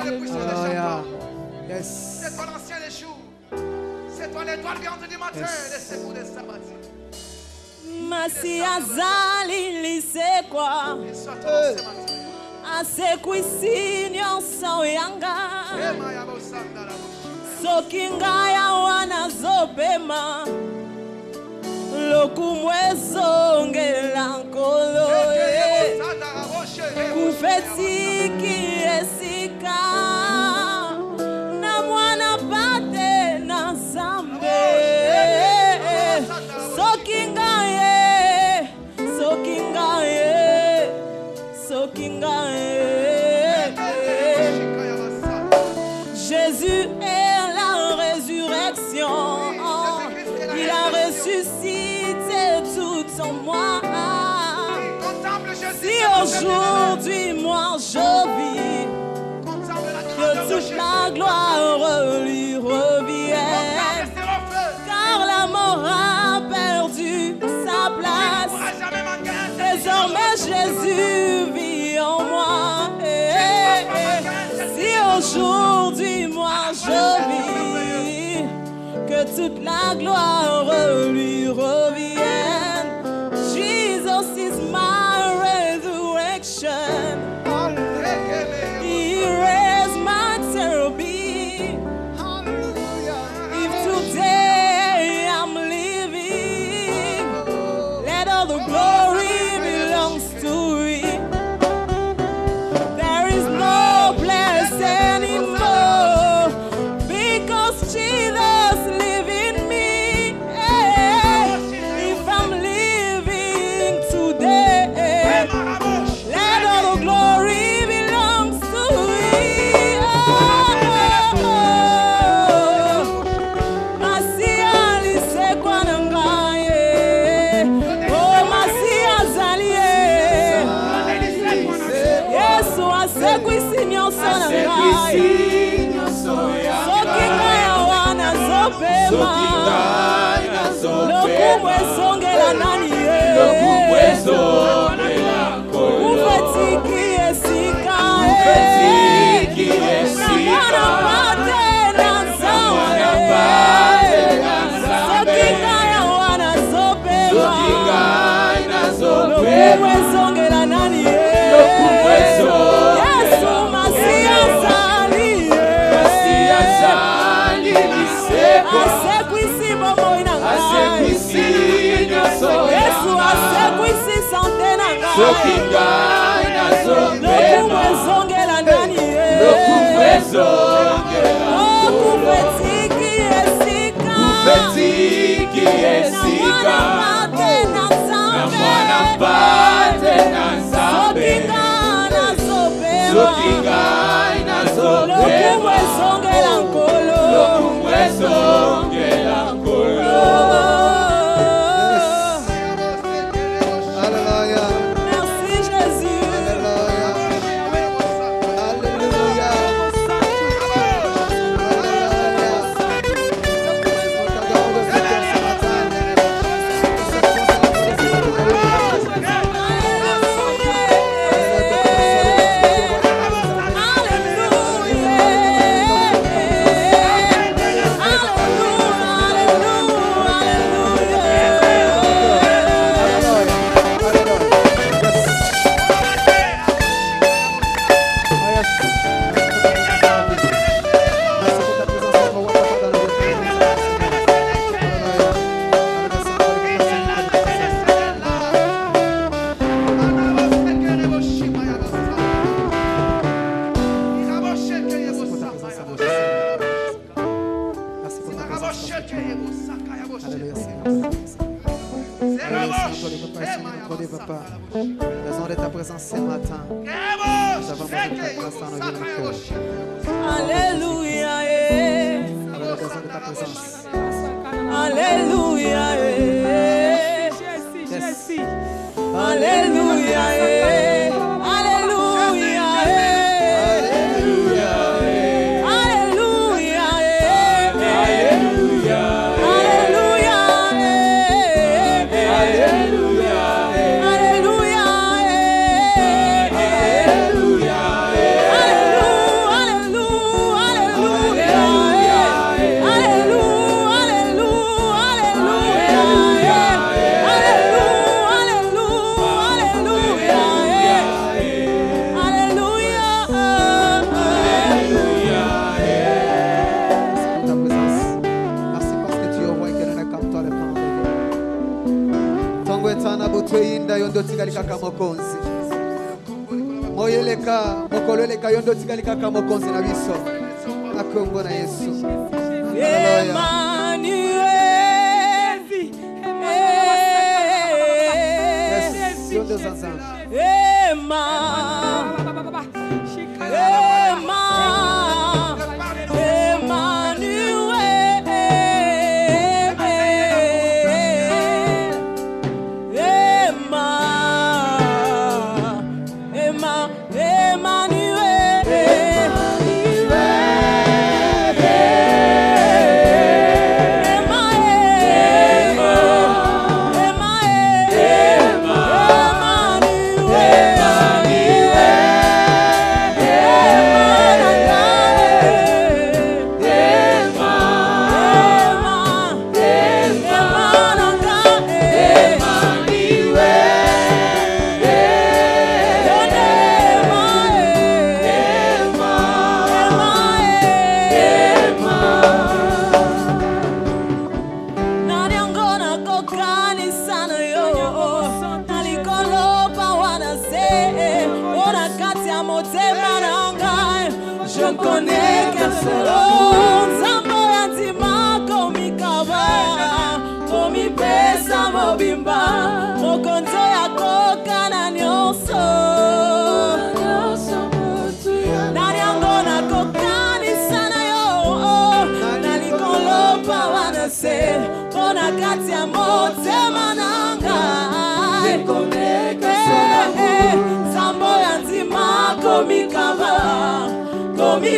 le puissant des champions. Yes. C'est toi l'ancien des jours. C'est toi l'étoile qui entre du matin. Laissez pour des sabbats. Masi azali lisekwa asekwisi nyonso yanga soki ngai awa nazopema lokumu ezongela nkolo kufetiki esika na mwana pate na Nzambe soki ngai Jésus est la résurrection. Il a ressuscité tout en moi. Si aujourd'hui moi je vis, que toute la gloire lui revienne. Car la mort a perdu sa place. Désormais Jésus vit en moi. Si aujourd'hui moi je vis, que toute la gloire lui revienne. Jesus is my resurrection. He raised my therapy. If today I'm living, let all the glory belongs to Him. There is no place anymore because Jesus lives in me. If I'm living today, let all the glory belongs to Him. Masia lisekwa na ngai, oh Masia zalie. Yesu asekwisi nyonso na ngai. Soki ngai awa nazopema, lokumu ezongela nani ye? Kufetiki esika na mwana pate na Nzambe. Soki ngai awa nazopema, lokumu ezongela nani ye? Yesu Masia zali asekwisi bomoi na ngai. Yesu asekwisi sante na ngai. Lokumu ezongela nani ye? Oh, kufetiki esika na mwana pate na Nzambe. Soki ngai nazopema, lokumu ezongela nkolo. Alléluia. Merci Jésus. Alléluia. Papa. Raison de ta présence ce matin. Nous avons besoin de ta grâce dans nos vies, nos cœurs. Alléluia. Nous avons besoin de ta présence. Alléluia. Yes. Alléluia. Alléluia. Alléluia. yondo tikali kaka mokonzi. Moyeleka, mokoleleka yondo tikali kaka mokonzi na biso. Akombo na Yesu. Emmanuel. Yes, yondo zanza.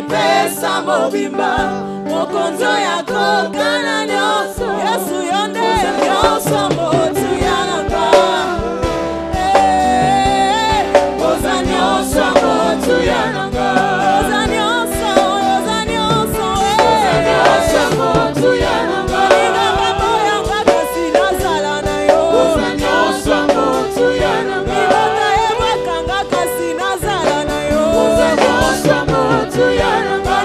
Pesa mobimba mokonzo yako kana nyoso Yesu yonde nyoso motu yanaka oza nyoso motu yanaka oza nyoso motu yanaka ina babo yanga kasina sala na yo oza nyoso motu yanaka ina eba kanga kasina sala na yo oza nyoso motu yanaka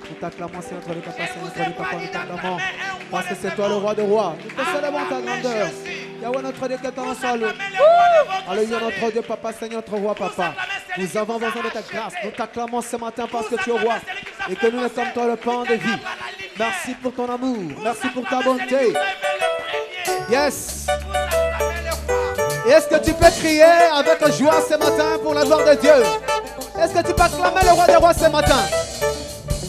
Nous t'acclamons, Seigneur, notre Papa, Seigneur, notre Papa, nous t'acclamons. Parce que c'est toi le roi des rois. Nous te célébrons ta grandeur. Yahweh, notre Dieu, que ton nom soit loué. Alléluia, notre Dieu, Papa, Seigneur, notre roi, Papa. Nous avons besoin de ta grâce. Nous t'acclamons ce matin parce que tu es roi. Et que nous ne sommes toi le pain de vie. Merci pour ton amour. Merci pour ta bonté. Yes. Et est-ce que tu peux crier avec joie ce matin pour la gloire de Dieu? Est-ce que tu peux acclamer le roi des rois ce matin?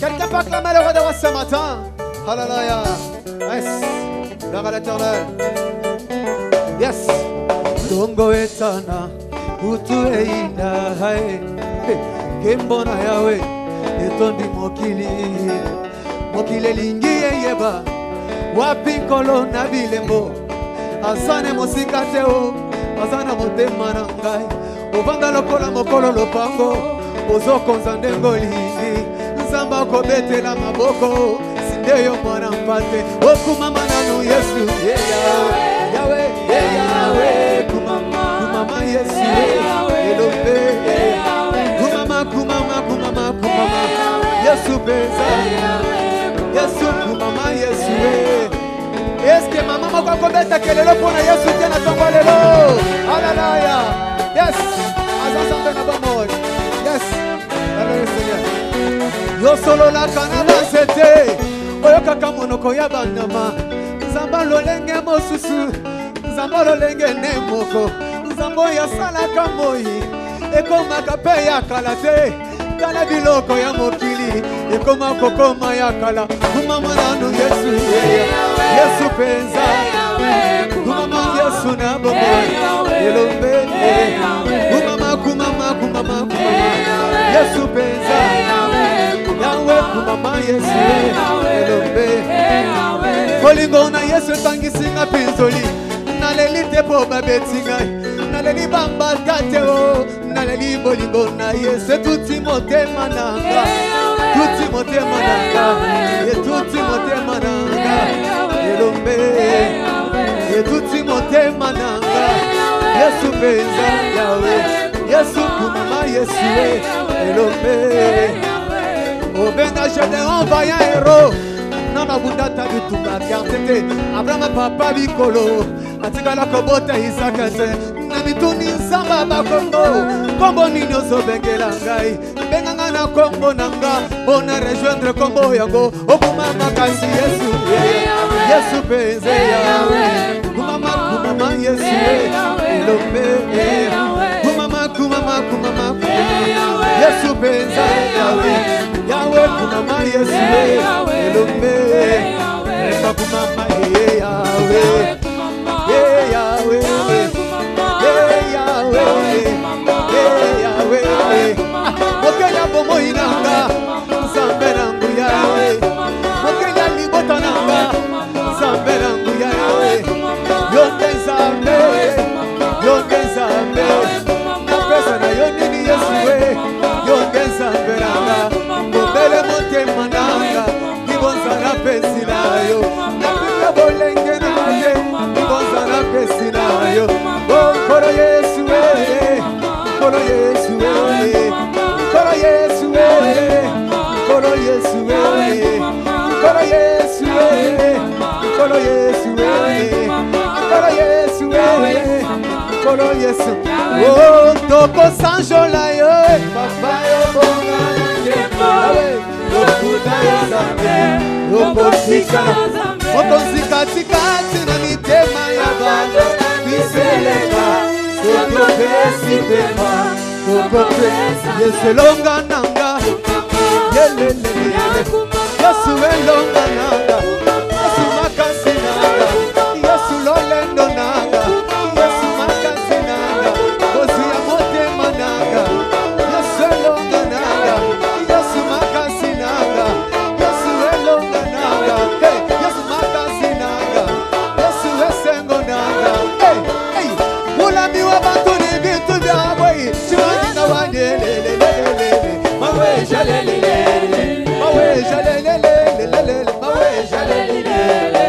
Quelqu'un peut acclamer le roi des rois ce matin? Alléluia. Yes. Gloire à l'Éternel. Yes. Dongo etana utu eina hai kembona yawe etondi mokili mokili lingi yeba wapi kolo na bilembo asane mosika teo asana motema na ngai ovanda lokola mokolo lopango ozokonza ndengo lingi nzamba kobetela maboko sindeyo mwana mpate okumama nanu Yesu Yahweh Yahweh kumama Yesu Elope kumama mama. Yesu penza. Yesu kumama Yesu. Est-ce que maman m'a encore bête kelelo pona Yesu tena tomba lelo. Hallelujah. Yes. Azasa na bamoi. Yes. Alléluia Seigneur. Yo solo la kanana sete. Oyo kaka monoko ya bandama. Nzamba lolenge mosusu. Nzamba lolenge nemoko. Nzambo ya salaka moi. Ekomaka pe ya kalate. Kala biloko ya mokili. Ekoma kokoma ya kala. Kumama nanu Yesu. Yesu penza. Kumama Yesu na bomo. Elombe. Kumama kumama kumama kumama. Yesu penza. Yahweh kumama Yesu. Elombe. Kolingo na Yesu tangisinga pinzoli. Nalelite po babetinga. Naleli bamba kateo. Naleli bolingo na Yesu. Tuti motema nanga. Tuti motema nanga. Tuti motema nanga. Elombe. Tuti motema nanga. Yesu penza Yahweh. Yesu kumama Yesu. Elombe. Obenga jede envoya héros. Nana bundata bitunga kiantete. Abraham papa bikolo. Atikala kobota Isakate. Namituni nzamba bakombo. Kombo nino zobengela ngai. Benganga na kombo nanga. Bona rejoindre kombo yango. Okuma makasi Yesu. Yesu penze Yahweh. Kumama Yesu. Ilombe. Kumama kumama. Yesu penze Yahweh. Yahweh kumama Yesu. Ilombe. Eka kumama Yahweh. Yahweh. Yahweh. Mokenya bomo inanga. Nzambe nangu Yahweh. Mokenya libota nanga. Nzambe nangu Yahweh. Yonde Nzambe. Yonde Nzambe. Napesa na yonini Yesu we. Yonde Nzambe nanga. Mbele motema nanga. Ibonza na pesi nayo. Napika bolenge naye. Ibonza na pesi nayo. Koro Yesu we. Koro Yesu we. Koro Yesu we. Koro Yesu we. Koro Yesu we. Koro Yesu we. Koro Yesu we. Koro Yesu. Oh, toko sanjola yo. Papa yo bonga njepo. Lokuta yo zambe. Loposika. Otozika tika tina mitema ya banda. Biseleka. Toko pesi pema. Toko pesi. Yeselonga nanga. Yelelele. Yesu elonga nanga. Yesu makasi nanga. Yesu lolendo nanga. Yesu makasi nanga. Kosi ya motema nanga. Yesu elonga nanga. Yesu makasi nanga. Yesu elonga nanga. Hey, Yesu makasi nanga. Yesu esengo nanga. Hey, hey. Mulami wa bantu ni bitu vya boy. Chimani na wandelelelele. Mawe jalelelele. Mawe jalelelele. Mawe jalelelele.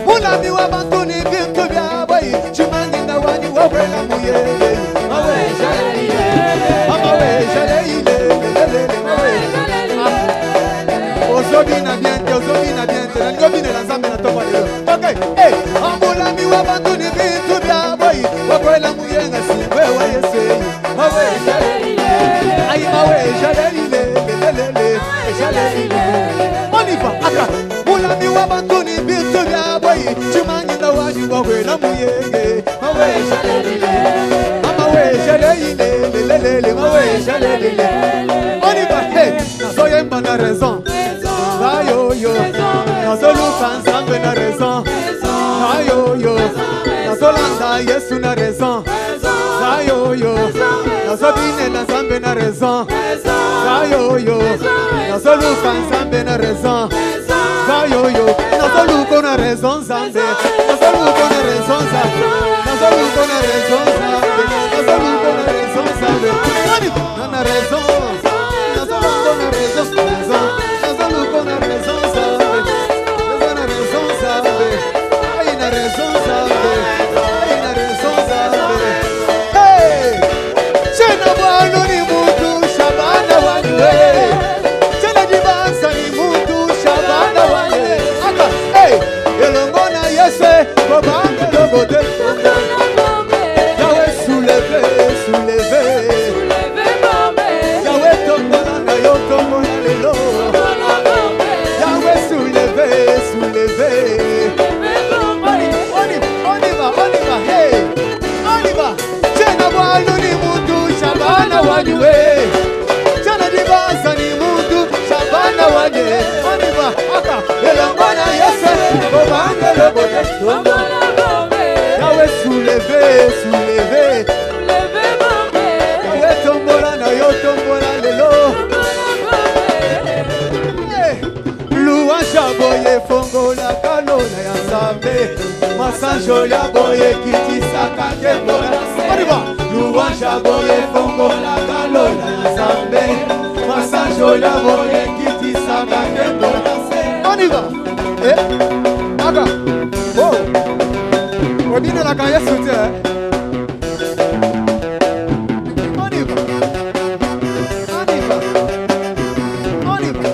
Mulami wa bantu ni bitu vya boy. Chimani na wani wawela muyele. Mawe jalelelele. Mawe jalelelele. Mawe jalelelele. Ozobina biente, ozobina biente. Nangobina la zambe na topa lelo. Okay, hey. Mulami wa bantu ni bitu vya boy. Wawela muyenga siwe wa Yesu. Mawe jalelelele. Ay mawe jalelelele. On y va, aka. Mulami wa bantu ni bitu vya boy. Chimani na wani wawela muyenge. Mawe jalelelele. Mawe jalelelele. Mawe jalelelele. On y va, hey. Nasoye mbana raison. Ayo yo. Nasoluka nzambe na raison. Ayo yo. Nasolanda Yesu na raison. Ayo yo. Nasobine na nzambe na raison. Ayo yo. Nasoluka nzambe na raison. Ayo yo. Nasoluka na raison nzambe. Nasoluka na raison nzambe. Nasoluka na raison nzambe. Nasoluka na raison nzambe. Na raison. Nasoluka na raison nzambe. Nasoluka na raison nzambe. Na raison nzambe. Ay na raison nzambe. Ay na raison nzambe. Hey! Chena bwanu ni mutu shabana wanwe. soulever. On y va, hey. On y va. Tena waluni mutu shabana wanywe. Tena dibaza ni mutu shabana wanywe. On y va, aka. Elongona yese, obanga lobote. Yawe soulever, soulever. Yawe tombola na yo tombola lelo. Louange boye fongo la kalola ya Nzambe. Masanjo ya boye kiti saka kembola. On y va. Louange boye fongo la kalola ya Nzambe. Masanjo ya boye kiti saka kembola. On y va. Aga. Oh. Obine la kaya soute. On y va. On y va. On y va.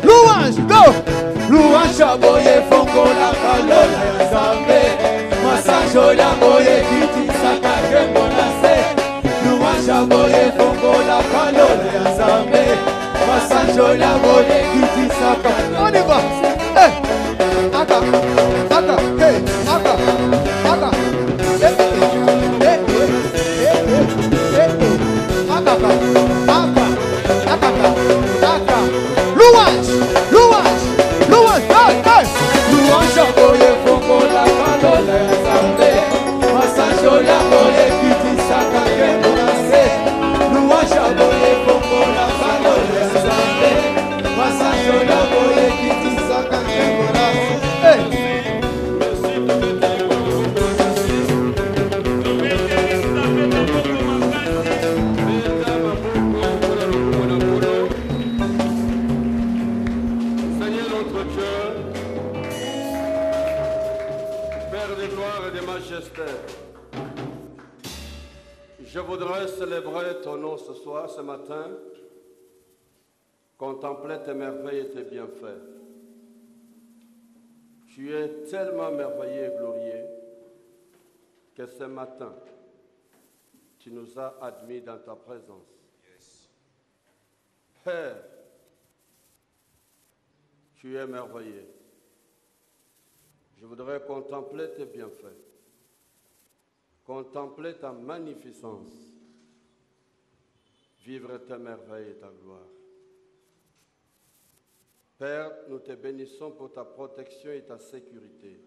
Louange, go! Louange boye fongo la kalola ya Nzambe. Masanjo ya boye kiti saka kembola se. Louange boye fongo la kalola ya Nzambe. Masanjo ya boye kiti saka. On y va! Hey! Aka! Aka! Hey! Aka! Aka! Hey! Hey! Hey! Aka! Aka! Aka! Aka! Louange! Hey! Hey! Louange boye fongo la kalola ya Nzambe. Masanjo ya boye kiti saka kembola se. Louange boye fongo la kalola ya Nzambe. Masanjo ya boye kiti saka kembola se. Hey! Je voudrais célébrer ton nom ce soir, ce matin, contempler tes merveilles et tes bienfaits. Tu es tellement merveilleux et glorieux que ce matin, tu nous as admis dans ta présence. Père, tu es merveilleux. Je voudrais contempler tes bienfaits. Contempler ta magnificence, vivre tes merveilles et ta gloire. Père, nous te bénissons pour ta protection et ta sécurité.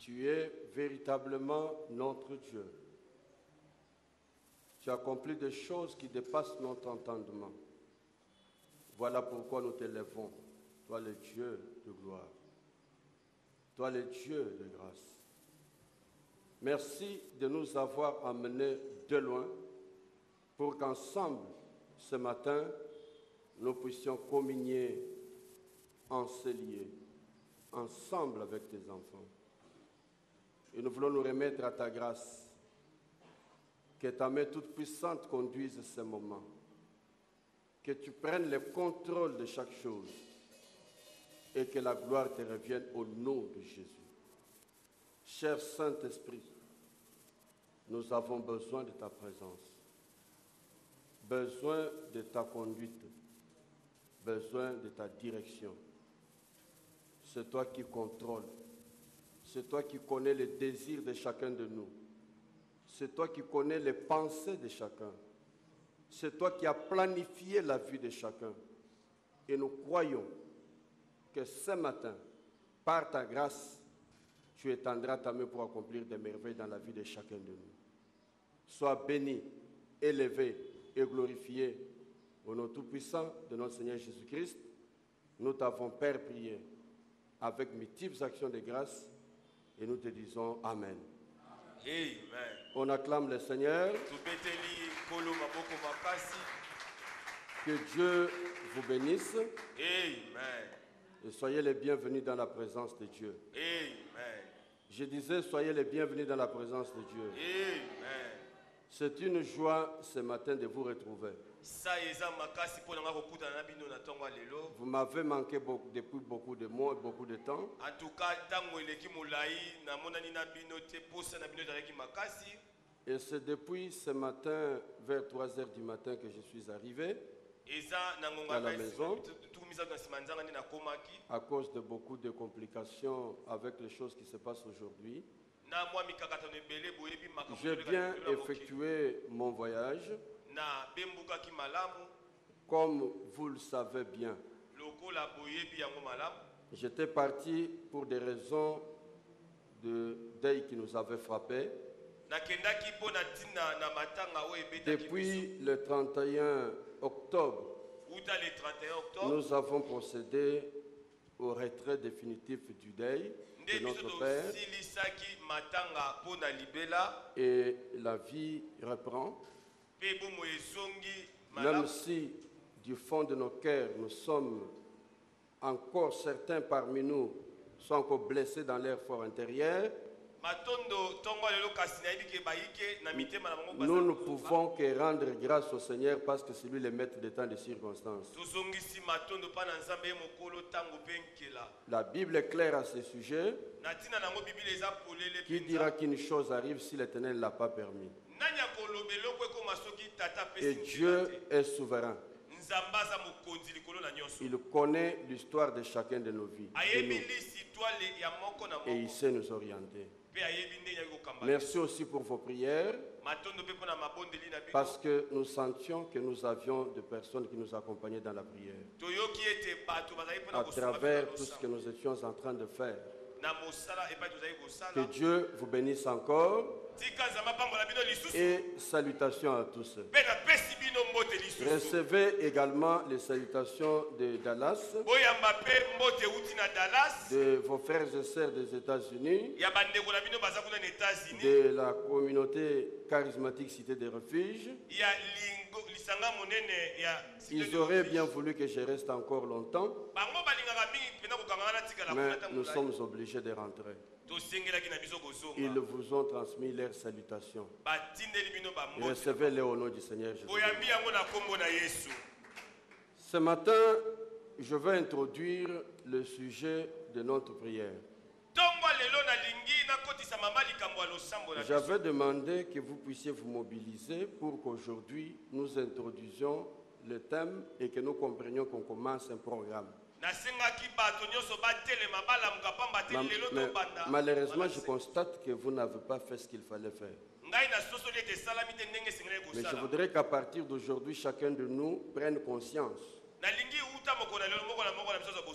Tu es véritablement notre Dieu. Tu accomplis des choses qui dépassent notre entendement. Voilà pourquoi nous t'élèvons, toi le Dieu de gloire, toi le Dieu de grâce. Merci de nous avoir amenés de loin pour qu'ensemble, ce matin, nous puissions communier, enseigner, ensemble avec tes enfants. Et nous voulons nous remettre à ta grâce. Que ta main toute puissante conduise ce moment. Que tu prennes le contrôle de chaque chose. Et que la gloire te revienne au nom de Jésus. Cher Saint-Esprit, nous avons besoin de ta présence, besoin de ta conduite, besoin de ta direction. C'est toi qui contrôles, c'est toi qui connais les désirs de chacun de nous, c'est toi qui connais les pensées de chacun, c'est toi qui as planifié la vie de chacun. Et nous croyons que ce matin, par ta grâce, tu étendras ta main pour accomplir des merveilles dans la vie de chacun de nous. Sois béni, élevé et glorifié au nom tout-puissant de notre Seigneur Jésus-Christ. Nous t'avons, Père, prié avec multiples actions de grâce et nous te disons Amen. Amen. On acclame le Seigneur. Que Dieu vous bénisse. Amen. Et soyez les bienvenus dans la présence de Dieu. Amen. Je disais, soyez les bienvenus dans la présence de Dieu. Amen. C'est une joie ce matin de vous retrouver. Vous m'avez manqué depuis beaucoup de mois et beaucoup de temps. Et c'est depuis ce matin, vers 3 heures du matin, que je suis arrivé à la maison. à cause de beaucoup de complications avec les choses qui se passent aujourd'hui. J'ai bien effectué mon voyage, comme vous le savez bien. J'étais parti pour des raisons de deuil qui nous avaient frappés. Depuis le 31 octobre, nous avons procédé au retrait définitif du deuil de notre père et la vie reprend. Même si du fond de nos cœurs nous sommes encore, certains parmi nous sont encore blessés dans leur fort intérieur, nous ne pouvons que rendre grâce au Seigneur parce que c'est lui le maître des temps et des circonstances. La Bible est claire à ce sujet. Qui dira qu'une chose arrive si l'Éternel ne l'a pas permis? Et Dieu est souverain. Il connaît l'histoire de chacun de nos vies, de nous. Et il sait nous orienter. Merci aussi pour vos prières, parce que nous sentions que nous avions des personnes qui nous accompagnaient dans la prière, à travers tout ce que nous étions en train de faire. Que Dieu vous bénisse encore et salutations à tous. Recevez également les salutations de Dallas, de vos frères et sœurs des États-Unis, de la communauté charismatique Cité des Refuges. Ils auraient bien voulu que je reste encore longtemps, mais nous sommes obligés de rentrer. Ils vous ont transmis leurs salutations. Recevez-les au nom du Seigneur Jésus. Ce matin, je vais introduire le sujet de notre prière. J'avais demandé que vous puissiez vous mobiliser pour qu'aujourd'hui nous introduisions le thème et que nous comprenions qu'on commence un programme. Malheureusement, je constate que vous n'avez pas fait ce qu'il fallait faire. Mais je voudrais qu'à partir d'aujourd'hui, chacun de nous prenne conscience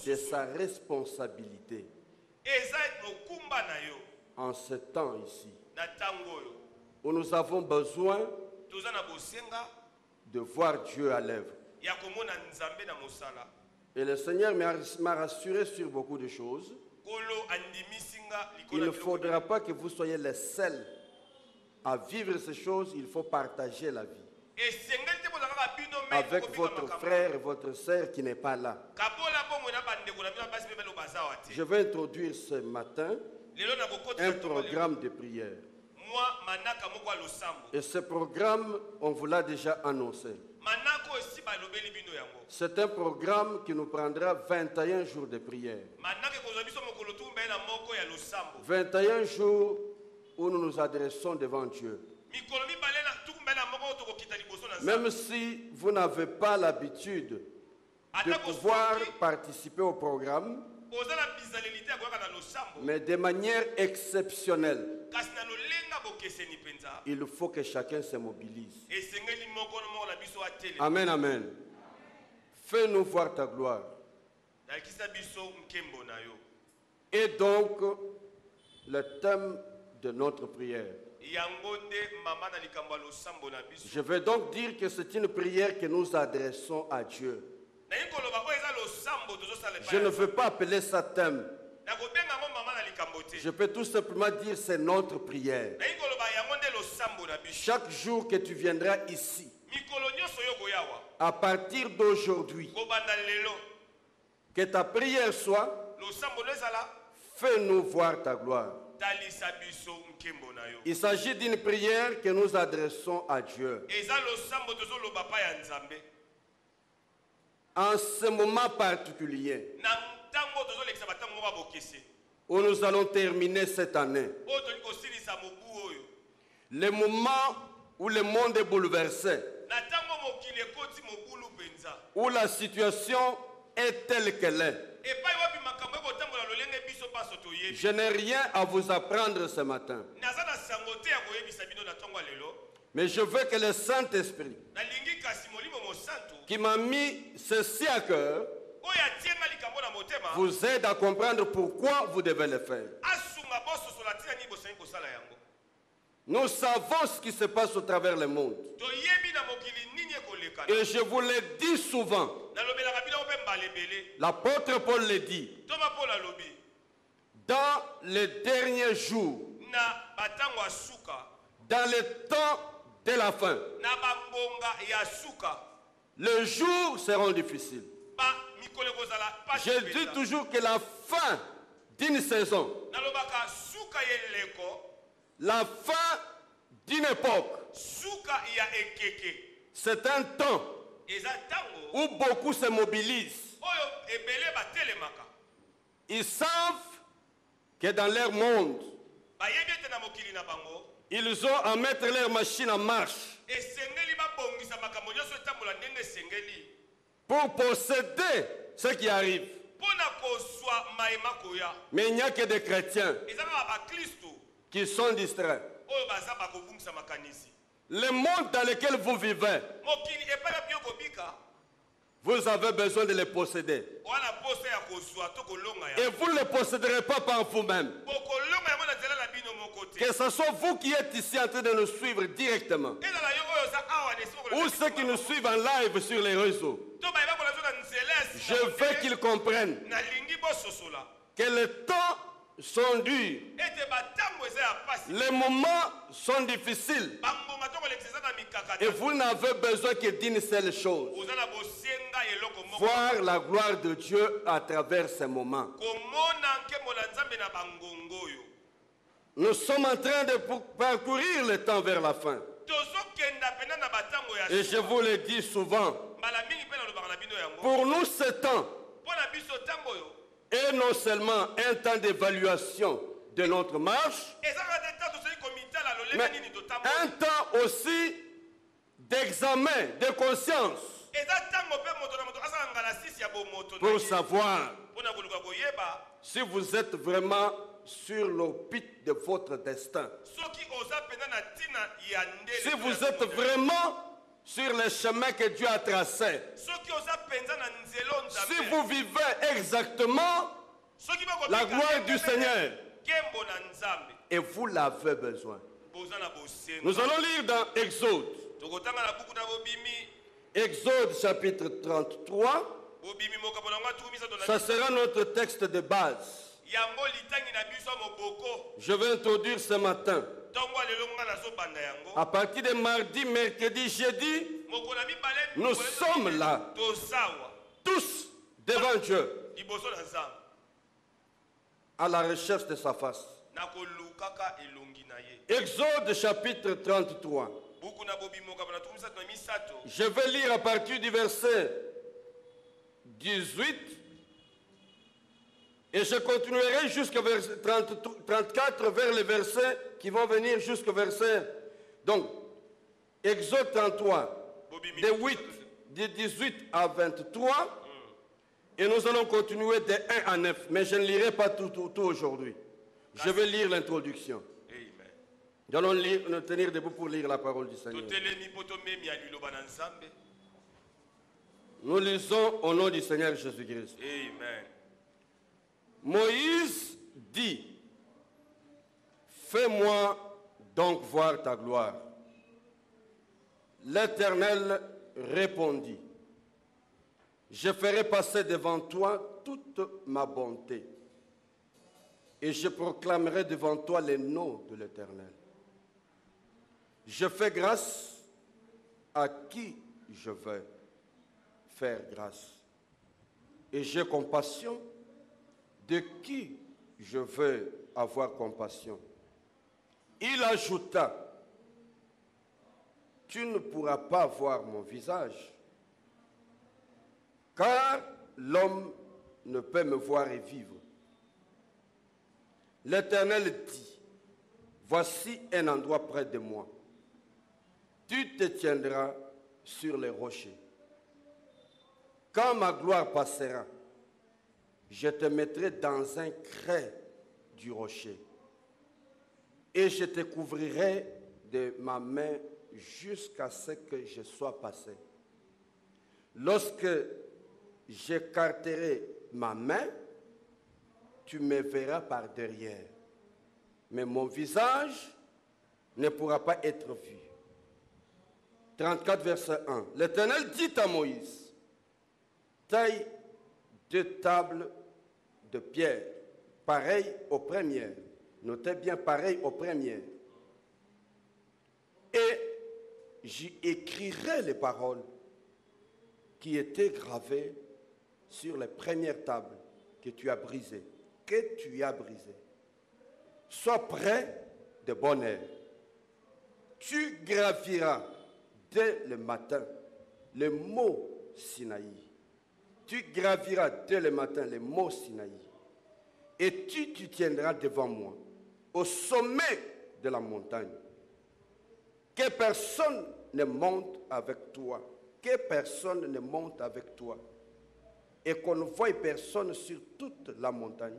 de sa responsabilité en ce temps ici, où nous avons besoin de voir Dieu à l'œuvre. Et le Seigneur m'a rassuré sur beaucoup de choses. Il ne faudra pas que vous soyez les seuls à vivre ces choses, il faut partager la vie avec votre frère et votre sœur qui n'est pas là. Je vais introduire ce matin un programme de prière. Et ce programme, on vous l'a déjà annoncé. C'est un programme qui nous prendra 21 jours de prière. 21 jours où nous nous adressons devant Dieu. Même si vous n'avez pas l'habitude de pouvoir participer au programme, mais de manière exceptionnelle, il faut que chacun se mobilise. Amen, amen. Fais-nous voir ta gloire. Et donc, le thème de notre prière. Je vais donc dire que c'est une prière que nous adressons à Dieu. Je ne veux pas appeler ça thème. Je peux tout simplement dire c'est notre prière. Chaque jour que tu viendras ici, à partir d'aujourd'hui, que ta prière soit, fais-nous voir ta gloire. Il s'agit d'une prière que nous adressons à Dieu. En ce moment particulier, où nous allons terminer cette année, le moment où le monde est bouleversé, où la situation est telle qu'elle est. Je n'ai rien à vous apprendre ce matin. Mais je veux que le Saint-Esprit, qui m'a mis ceci à cœur, vous aide à comprendre pourquoi vous devez le faire. Nous savons ce qui se passe au travers le monde. Et je vous le dis souvent. L'apôtre Paul le dit. Dans les derniers jours, dans les temps de la fin, les jours seront difficiles. Je dis toujours que la fin d'une saison, la fin d'une époque, c'est un temps où beaucoup se mobilisent. Ils savent que dans leur monde, ils ont à mettre leur machine en marche pour posséder ce qui arrive. Mais il n'y a que des chrétiens qui sont distraits. Le monde dans lequel vous vivez, vous avez besoin de les posséder. Et vous ne les posséderez pas par vous-même. Que ce soit vous qui êtes ici en train de nous suivre directement, ou ceux qui nous suivent en live sur les réseaux, je veux qu'ils comprennent que les temps sont durs, les moments sont difficiles, et vous n'avez besoin que d'une seule chose: voir la gloire de Dieu à travers ces moments. Nous sommes en train de parcourir le temps vers la fin. Et je vous le dis souvent, pour nous ce temps est non seulement un temps d'évaluation de notre marche, mais un temps aussi d'examen de conscience pour savoir si vous êtes vraiment sur l'orbite de votre destin. Si vous êtes vraiment sur le chemin que Dieu a tracé. Si vous vivez exactement la gloire du Seigneur. Et vous l'avez besoin. Nous allons lire dans Exode. Exode chapitre 33. Ça sera notre texte de base. Je vais introduire ce matin. À partir de mardi, mercredi, jeudi, nous sommes là, tous devant Dieu, à la recherche de sa face. Exode chapitre 33. Je vais lire à partir du verset 18 et je continuerai jusqu'au verset 34 vers les versets qui vont venir jusqu'au verset. Donc, Exode 33, de 18 à 23. Et nous allons continuer de 1 à 9. Mais je ne lirai pas tout aujourd'hui. Je vais lire l'introduction. Nous allons nous tenir debout pour lire la parole du Seigneur. Nous lisons au nom du Seigneur Jésus-Christ. Amen. Moïse dit: fais-moi donc voir ta gloire. L'Éternel répondit: je ferai passer devant toi toute ma bonté, et je proclamerai devant toi les noms de l'Éternel. Je fais grâce à qui je veux faire grâce, et j'ai compassion de qui je veux avoir compassion. Il ajouta: tu ne pourras pas voir mon visage, car l'homme ne peut me voir et vivre. L'Éternel dit: voici un endroit près de moi. Tu te tiendras sur les rochers. Quand ma gloire passera, je te mettrai dans un creux du rocher et je te couvrirai de ma main jusqu'à ce que je sois passé. Lorsque j'écarterai ma main, tu me verras par derrière, mais mon visage ne pourra pas être vu. 34 verset 1. L'Éternel dit à Moïse, taille 2 tables de pierre, pareilles aux premières. Notez bien, pareilles aux premières. Et j'y écrirai les paroles qui étaient gravées sur les premières tables que tu as brisées. Sois prêt de bonne heure. Tu graviras dès le matin le mot Sinaï. Tu graviras dès le matin le mot Sinaï. Et tu tiendras devant moi, au sommet de la montagne. Que personne ne monte avec toi. Que personne ne monte avec toi. Et qu'on ne voie personne sur toute la montagne.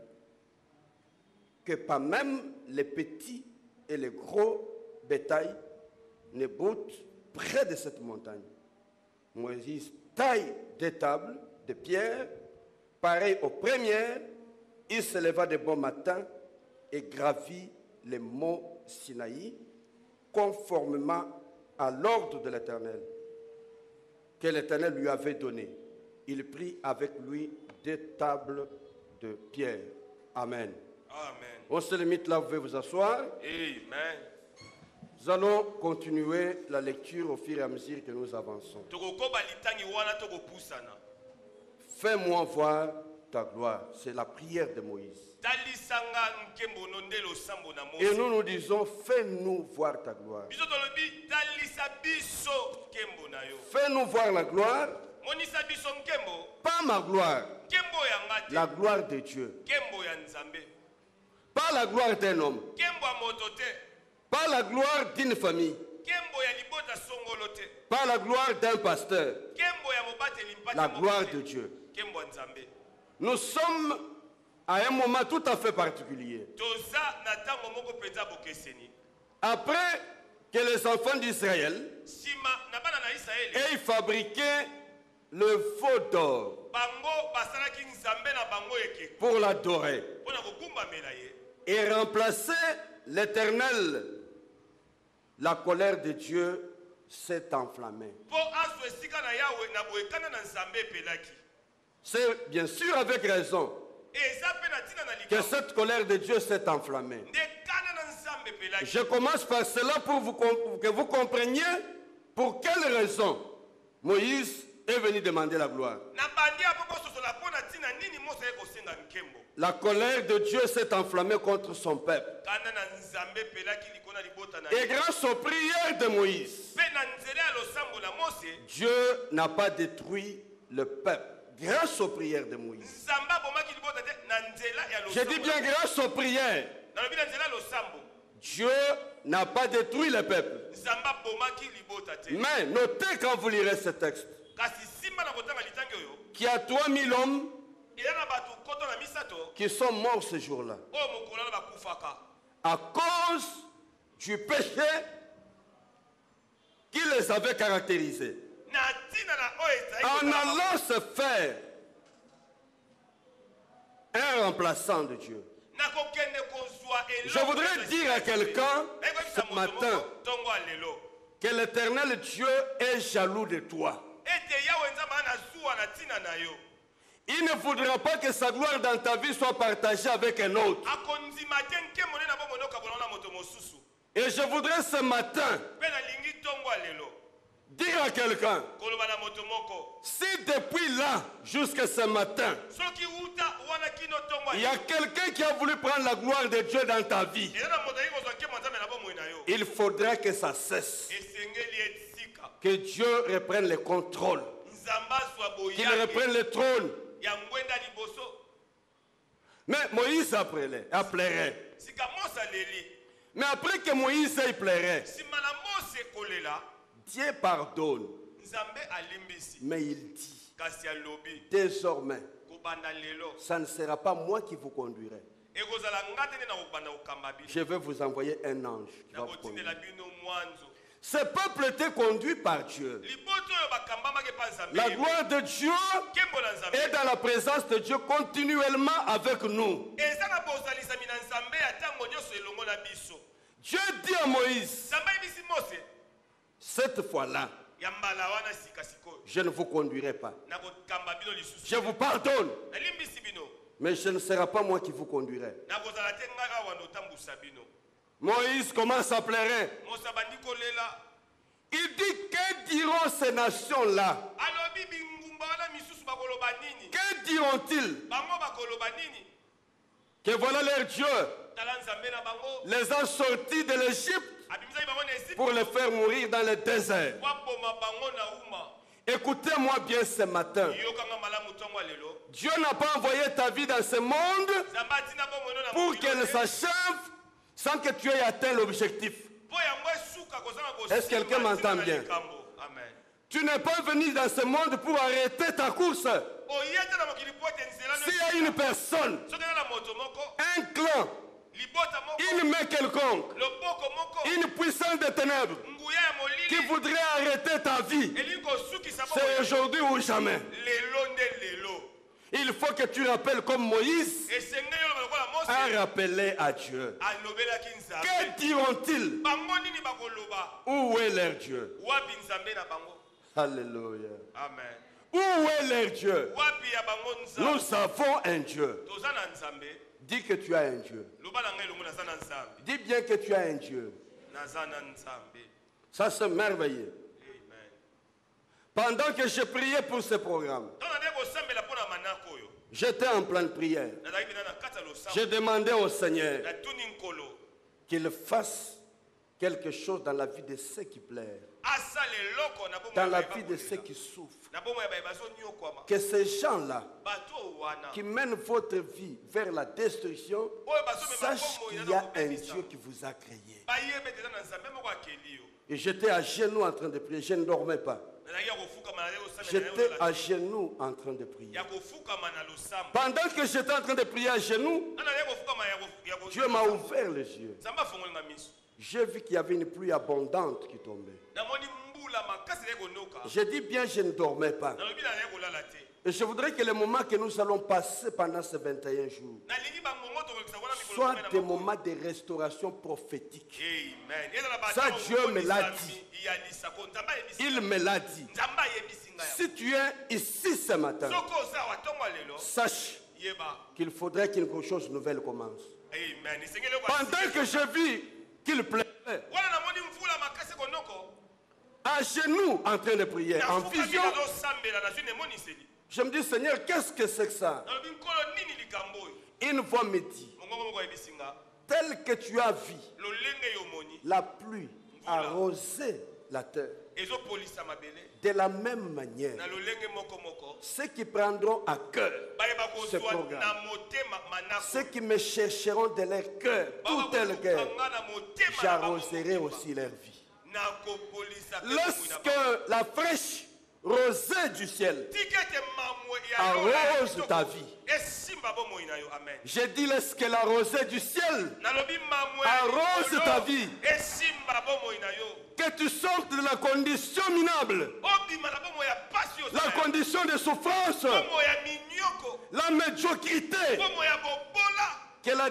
Que pas même les petits et les gros bétail ne boutent près de cette montagne. Moïse taille des tables de pierre, pareilles aux premières. Il se leva de bon matin et gravit les monts Sinaï, conformément à l'ordre de l'Éternel, que l'Éternel lui avait donné. Il prit avec lui 2 tables de pierre. Amen. Amen. On se limite là, vous pouvez vous asseoir. Amen. Nous allons continuer la lecture au fur et à mesure que nous avançons. Fais-moi voir ta gloire. C'est la prière de Moïse. Et nous nous disons, fais-nous voir ta gloire. Fais-nous voir la gloire. Pas ma gloire. La gloire de Dieu. Pas la gloire d'un homme. Pas la gloire d'une famille. Pas la gloire d'un pasteur. La gloire de Dieu. Nous sommes à un moment tout à fait particulier. Après que les enfants d'Israël aient fabriqué le veau d'or pour l'adorer et remplacer l'Éternel, la colère de Dieu s'est enflammée. C'est bien sûr avec raison que cette colère de Dieu s'est enflammée. Je commence par cela pour que vous compreniez pour quelle raison Moïse est venu demander la gloire. La colère de Dieu s'est enflammée contre son peuple. Et grâce aux prières de Moïse, Dieu n'a pas détruit le peuple. Grâce aux prières de Moïse. Je dis bien grâce aux prières. Dieu n'a pas détruit le peuple. Mais notez quand vous lirez ce texte qu'il y a 3000 hommes qui sont morts ce jour-là à cause du péché qui les avait caractérisés. En allant se faire un remplaçant de Dieu. Je voudrais dire à quelqu'un ce matin que l'Éternel Dieu est jaloux de toi. Il ne voudra pas que sa gloire dans ta vie soit partagée avec un autre. Et je voudrais ce matin dire à quelqu'un, si depuis là jusqu'à ce matin, il y a quelqu'un qui a voulu prendre la gloire de Dieu dans ta vie, il faudrait que ça cesse. Que Dieu reprenne le contrôle. Qu'il reprenne le trône. Mais Moïse appellerait. Mais après que Moïse plairait, Dieu pardonne. Mais il dit, kasi alobi désormais, kobanda lelo ça ne sera pas moi qui vous conduirai. ekozala ngate nde na kobanda kokamba bino Je vais vous envoyer un ange qui na va vous conduire. kotindela bino mwanzo. Ce peuple était conduit par Dieu. liboto oyo bakambamaki pa nzambe La gloire de Dieu nkembo na nzambe est dans la présence de Dieu continuellement avec nous. eza na bozalisami na nzambe ya ntango nyonso elongo na biso. Dieu dit à Moïse, nzambe ayebisi mose cette fois-là, ya mbala wana sika sikoyo je ne vous conduirai pas. na kokamba bino lisusu Je vous pardonne, nalimbisi bino mais ce ne sera pas moi qui vous conduirai. na kozala te ngai awa na otambusa bino. Moïse commence à pleurer. mose abandi kolela Il dit, que diront ces nations-là? alobi bingumba wana misusu bakoloba nini Que diront-ils? bango bakoloba nini Que voilà leur Dieu tala nzambe na bango les a sortis de l'Égypte abimisaki bango na Ezipte pour les faire mourir dans le désert. po aboma bango na uma. Écoutez-moi bien ce matin. yokanga malamu ntongo ya lelo Dieu n'a pas envoyé ta vie dans ce monde nzambe atina bomoi no na pour mokili qu'elle oyo s'achève sans que tu aies atteint l'objectif. po yango esuka kozanga Est-ce que quelqu'un m'entend bien? amen. Tu n'es pas venu dans ce monde pour arrêter ta course. oye te na mokili po ete nzela S'il y a une personne, soki eza na moto moko un clan, libota moko une main quelconque, loboko moko une puissance de ténèbres nguya ya qui molili voudrait arrêter ta vie, elingi kosukisa c'est bomoi aujourd'hui ou jamais. lelo nde lelo Il faut que tu rappelles comme Moïse esengeli oloba lokola a mose rappelé à Dieu. alobelaki nzambe Que diront-ils? bango nini bakoloba Où est leur Dieu? wapi nzambe na bango. Alléluia. amen. Où est leur Dieu? wapi ya bango Nous nzambe avons un Dieu. toza na nzambe. Dis que tu as un Dieu. loba na ngai elongo naza na nzambe Dis bien que tu as un Dieu. naza na nzambe. Ça, c'est merveilleux. amen. Pendant que je priais pour ce programme, ntango nandeki kosambela mpo na manako oyo j'étais en pleine prière. nazalaki mpena na kati ya Je losambo demandais au Seigneur natuni nkolo qu'il fasse quelque chose dans la vie de ceux qui pleurent, asala eloko na bomoi dans ya la baye vie de ceux bakolela. qui souffrent. na bomoi ya baye bazonyokwama Que ces gens-là bato wana qui mènent votre vie vers la destruction oyo bazomema sachent bomoi qu'il na y a na un kobebisa Dieu qui vous a créé. bayebe ete eza na nzambe moko akeli yo. Et j'étais à genoux en train de prier. Je ne dormais pas. nazalaki ya kofukama nazalaki kosambela J'étais à genoux en train de prier. ya kofukama na losambo. Pendant que j'étais en train de prier à genoux, na nazalaki kofukama ya Dieu m'a ouvert les yeux. nzambe afongolinga miso J'ai vu qu'il y avait une pluie abondante qui tombait. namoni mbula makasi ezalaki konoka J'ai dit bien, je ne dormais pas. nalobi nazalaki kolala te Et je voudrais que le moment que nous allons passer pendant ces 21 jours nalingi bangongo tokolekisa wana mikolo soit kumi na des moko. moments de restauration prophétique. Amen. Ezala Ça, batango Dieu moko me l'a lisami, dit. iyalisako, nzambe ayebisi Il ngai. me l'a dit. Nzambe ayebisi ngai. Si tu es ici ce matin, Soko oza awa ntongo ya lelo, sache yeba. qu'il faudrait qu'une chose nouvelle commence. Amen. Esengeli oko Pendant asili. que je vis qu'il pleurait, Wana namoni mvula makasi konoko, à genoux en train de prier, en nafukaki vision, nazosambela, nazwi nemoniseli. je me dis, Seigneur, qu'est-ce que c'est que ça? Nalobi nkolo nini likambo oyo? Une voix me dit, Mongongo moko ayebisi nga, tel que tu as vu lolenge yo omoni, la pluie arroser la terre, ezopolisa mabele, de la même manière, na lolenge moko moko, ceux qui prendront à cœur bayeba ce kozwa programme, na motema manako. ceux qui me chercheront de leur cœur, tout tel cœur, Bakoluka na motema na bango j'arroserai motema. aussi leur vie. Nakopolisa pe bomoi na Lorsque bango. la fraîche rosée du ciel Tika ete mamwe ya yo ya arrose kitoko, ta vie, esimba bomoi na yo. Amen. j'ai dit lorsque la rosée du ciel Nalobi mamwe ya arrose likolo, ta vie, esimba bomoi na yo. que tu sortes de la condition minable, Obima na bomoi ya pasi la ozala. condition de souffrance, Bomoi ya minyoko, la médiocrité, bomoi ya bobola, que les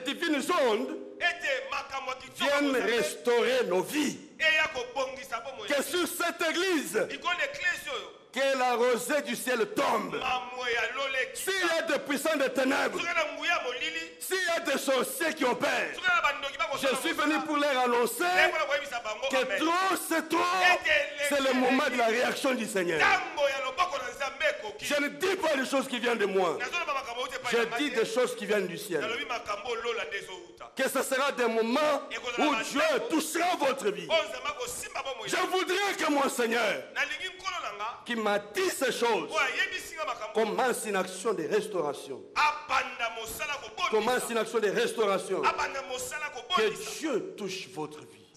divines ondes ete makambo ya kitoko viennent kozala, restaurer nos vies. eya kobongisa bomoi na Que yo. sur cette église, Likolo ya eklesi oyo, que la rosée du ciel tombe. mamwe ya lola ekita. S'il y a des puissants de ténèbres, Soki na nguya ya molili, s'il y a des sorciers qui opèrent, soki na bandoki je bakosala suis mosala, venu pour leur annoncer mpona koyebisa bango, que amen. trop c'est trop. C'est le moment de la réaction du Seigneur. Ntango ya loboko na Nzambe ekoki. Je ne dis pas des choses qui viennent de moi. Nazoloba makambo oyo te epai Je na ngai dis te. des choses qui viennent du ciel. Nalobi makambo lola nde ezowuta. Que ce sera des moments où Dieu touchera votre vie. Oyo Nzambe akosimba bomoi Je na yo. voudrais que mon Seigneur, Nalingi nkolo na nga qui m'a dit ces choses, oyo ayebisi nga makambo commence une action de restauration. abanda mosala Commence kobondisa. une action de restauration. Abanda mosala Que kobondisa. Dieu touche votre vie.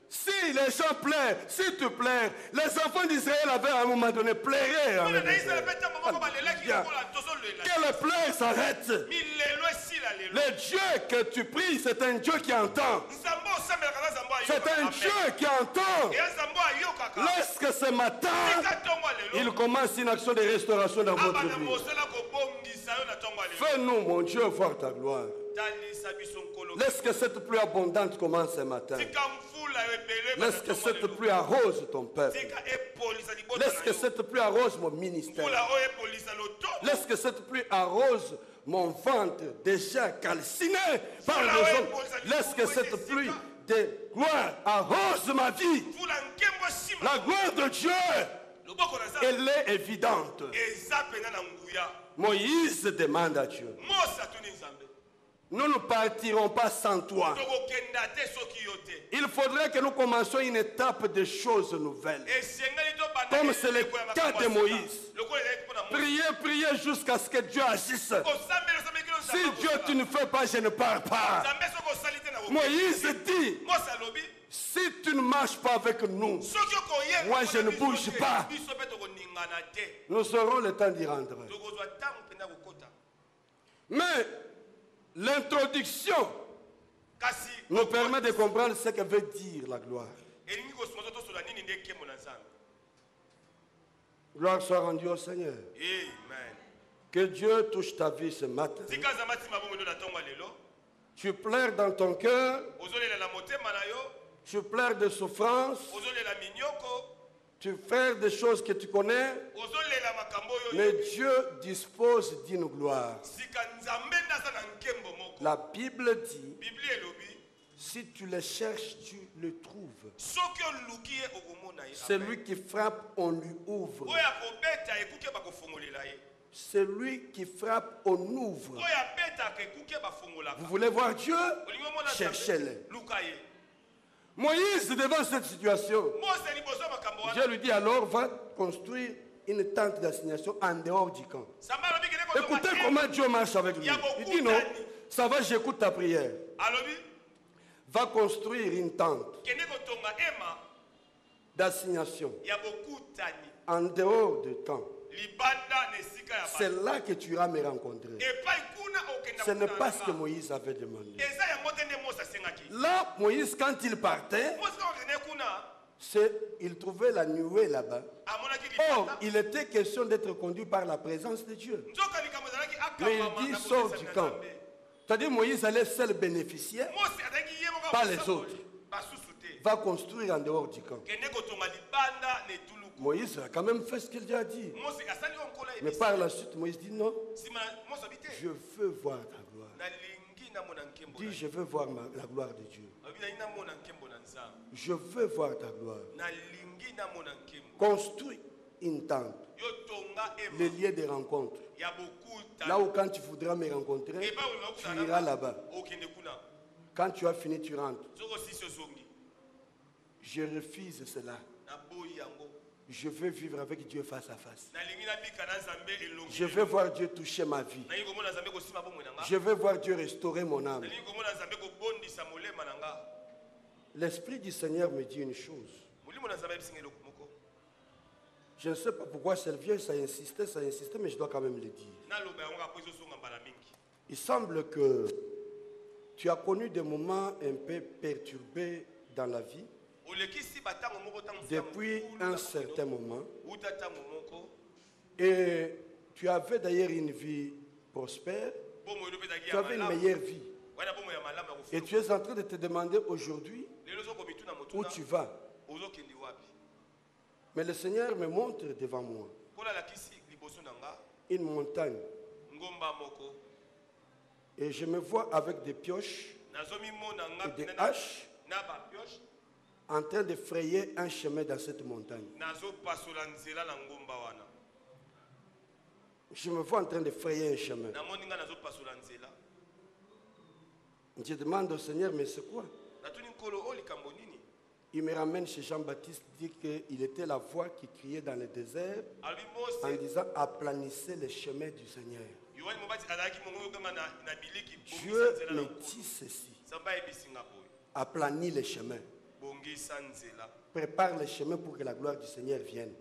Si les gens pleurent, si tu pleures, les enfants d'Israël avaient à un moment donné pleuré. Avec les que les pleurs s'arrêtent. Le Dieu que tu pries, c'est un Dieu qui entend. C'est un Dieu qui entend. Laisse que ce matin, il commence une action de restauration dans votre vie. Fais-nous, mon Dieu, voir ta gloire. Laisse que cette pluie abondante commence ce matin. Laisse que cette pluie arrose ton peuple. Laisse que cette pluie arrose mon ministère. Laisse que cette pluie arrose mon ventre déjà calciné par les hommes. Laisse que cette pluie de gloire arrose ma vie. La gloire de Dieu, elle est évidente. Moïse demande à Dieu. Nous ne partirons pas sans toi. Il faudrait que nous commencions une étape de choses nouvelles. Comme c'est le cas de Moïse. Priez jusqu'à ce que Dieu agisse. Si Dieu tu ne fais pas, je ne pars pas. Moïse dit, si tu ne marches pas avec nous, moi je ne bouge pas. Nous aurons le temps d'y rendre. Mais l'introduction nous permet de comprendre ce que veut dire la gloire. Gloire soit rendue au Seigneur. Amen. Que Dieu touche ta vie ce matin. Tu pleures dans ton cœur. Tu pleures de souffrance. Tu fais des choses que tu connais. Mais Dieu dispose d'une gloire. La Bible dit, si tu le cherches, tu le trouves. Celui qui frappe, on lui ouvre. Celui qui frappe, on ouvre. Vous voulez voir Dieu? Cherchez-le. Moïse, devant cette situation, Dieu lui dit alors, va construire une tente d'assignation en dehors du camp. Écoutez comment Dieu marche avec lui. Il dit non, ça va, j'écoute ta prière. Va construire une tente d'assignation en dehors du camp. C'est là que tu iras me rencontrer. Ce n'est pas ce que Moïse avait demandé. Là, Moïse, quand il partait, il trouvait la nuée là-bas. Or, il était question d'être conduit par la présence de Dieu. Mais il dit, sors du camp. C'est-à-dire, Moïse allait seul bénéficier, pas les autres. Va construire en dehors du camp. Moïse a quand même fait ce qu'il a dit. Mais par la suite, Moïse dit non. Je veux voir ta gloire. Dis, je veux voir la gloire de Dieu. Je veux voir ta gloire. Construis une tente. Le lieu de rencontre. Là où quand tu voudras me rencontrer, tu iras là-bas. Quand tu as fini, tu rentres. Je refuse cela. Je veux vivre avec Dieu face à face. Je veux voir Dieu toucher ma vie. Je veux voir Dieu restaurer mon âme. L'Esprit du Seigneur me dit une chose. Je ne sais pas pourquoi cette vieille, ça insistait, mais je dois quand même le dire. Il semble que tu as connu des moments un peu perturbés dans la vie. Depuis un certain moment. Et tu avais d'ailleurs une vie prospère. Tu avais une meilleure vie. Et tu es en train de te demander aujourd'hui où tu vas. Mais le Seigneur me montre devant moi une montagne. Et je me vois avec des pioches et des haches en train de frayer un chemin dans cette montagne. Je me vois en train de frayer un chemin. Je demande au Seigneur, mais c'est quoi? Il me ramène chez Jean-Baptiste, dit qu'il était la voix qui criait dans le désert en disant aplanissez les chemins du Seigneur. Dieu me dit ceci. Aplanis les chemins. Prépare les chemins pour que la gloire du Seigneur vienne.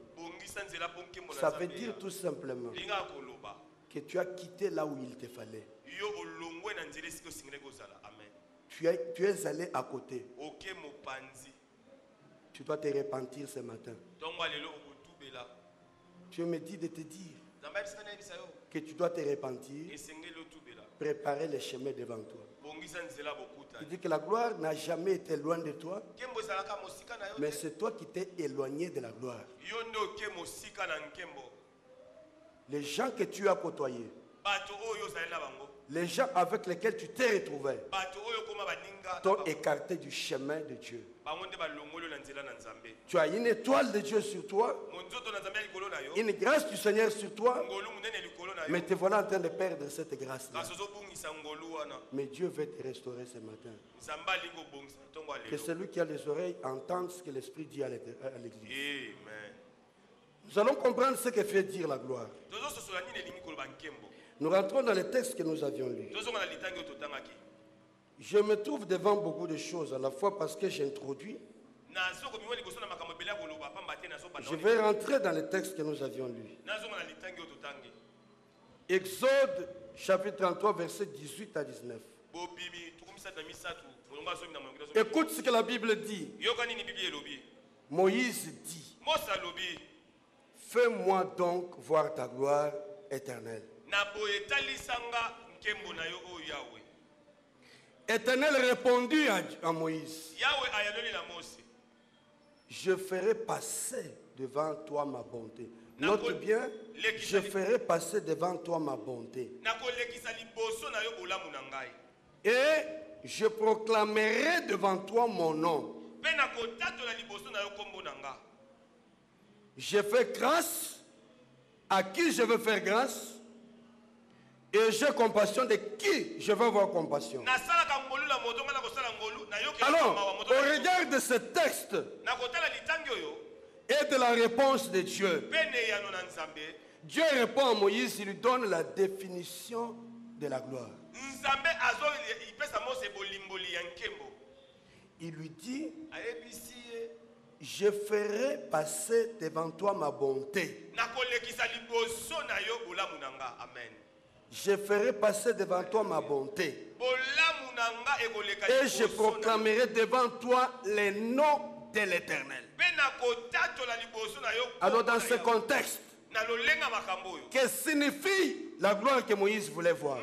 Ça veut dire tout simplement que tu as quitté là où il te fallait. Tu es allé à côté. Tu dois te repentir ce matin. Tu me dis de te dire que tu dois te repentir, préparer les chemins devant toi. Il dit que la gloire n'a jamais été loin de toi, mais c'est toi qui t'es éloigné de la gloire. Les gens que tu as côtoyés, les gens avec lesquels tu t'es retrouvé, t'ont écarté du chemin de Dieu. Tu as une étoile de Dieu sur toi, une grâce du Seigneur sur toi, mais te voilà en train de perdre cette grâce-là. Mais Dieu veut te restaurer ce matin. Que celui qui a les oreilles entende ce que l'Esprit dit à l'Église. Nous allons comprendre ce que fait dire la gloire. Nous rentrons dans les textes que nous avions lus. Je me trouve devant beaucoup de choses à la fois parce que j'introduis. Je vais rentrer dans les textes que nous avions lus. Exode chapitre 33 versets 18 à 19. Écoute ce que la Bible dit. Moïse dit: fais-moi donc voir ta gloire éternelle. Éternel répondit à Moïse: je ferai passer devant toi ma bonté. Note bien, je ferai passer devant toi ma bonté. Et je proclamerai devant toi mon nom. Je fais grâce à qui je veux faire grâce, et j'ai compassion de qui je veux avoir compassion. Alors, au regard de ce texte et de la réponse de Dieu, Dieu répond à Moïse, il lui donne la définition de la gloire. Il lui dit: je ferai passer devant toi ma bonté. Je ferai passer devant toi ma bonté. Et je proclamerai devant toi les noms de l'Éternel. Alors dans ce contexte, que signifie la gloire que Moïse voulait voir?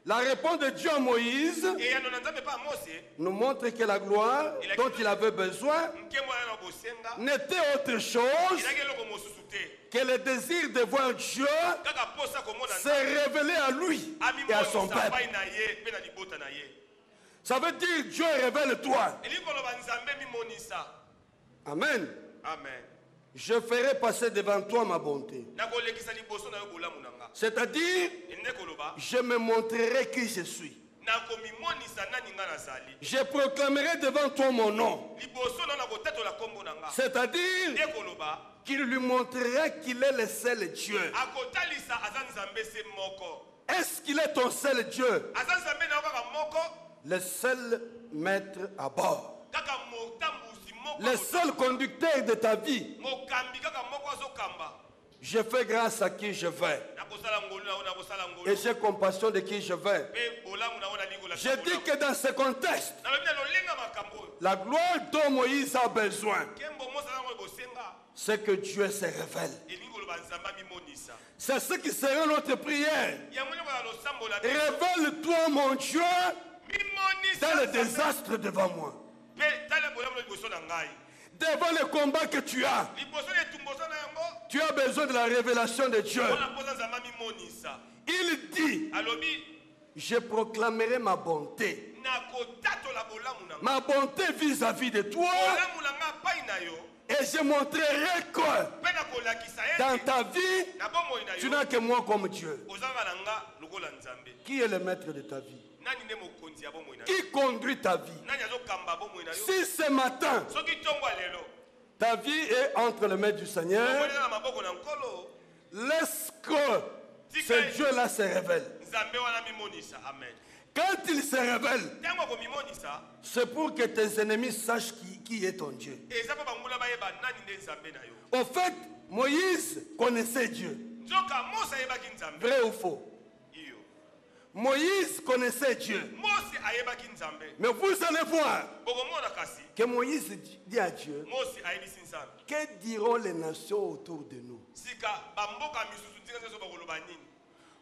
La réponse de Dieu à Moïse nous montre que la gloire dont il avait besoin n'était autre chose que le désir de voir Dieu se révéler à lui et à son peuple. Ça veut dire: Dieu révèle-toi. Amen. Amen. Je ferai passer devant toi ma bonté. C'est-à-dire, je me montrerai qui je suis. Je proclamerai devant toi mon nom. C'est-à-dire qu'il lui montrerait qu'il est le seul Dieu. Est-ce qu'il est ton seul Dieu? Le seul maître à bord. Le seul conducteur de ta vie. Je fais grâce à qui je veux. Et j'ai compassion de qui je veux. Je dis que dans ce contexte, la gloire dont Moïse a besoin, c'est que Dieu se révèle. C'est ce qui sera notre prière. Révèle-toi, mon Dieu, dans le désastre devant moi. Devant le combat que tu as, tu as besoin de la révélation de Dieu. Il dit: je proclamerai ma bonté. Ma bonté vis-à-vis de toi. Et je montrerai que dans ta vie, tu n'as que moi comme Dieu. Qui est le maître de ta vie? Qui conduit ta vie? Si ce matin, ta vie est entre les mains du Seigneur, laisse que ce Dieu-là se révèle. Quand il se révèle, ntango akomimonisa c'est pour que tes ennemis sachent qui est ton Dieu. eza mpo banguna bayeba nani nde nzambe na yo. Au fait, Moïse connaissait Dieu. nzoka mose ayebaki nzambe Vrai ou faux? iyo Moïse connaissait Dieu. mose ayebaki nzambe Mais vous allez voir bokomona kasi que Moïse dit à Dieu, mose ayebisi nzambe que diront les nations autour de nous? sika bamboka misusu ntinga nyonso bakoloba nini.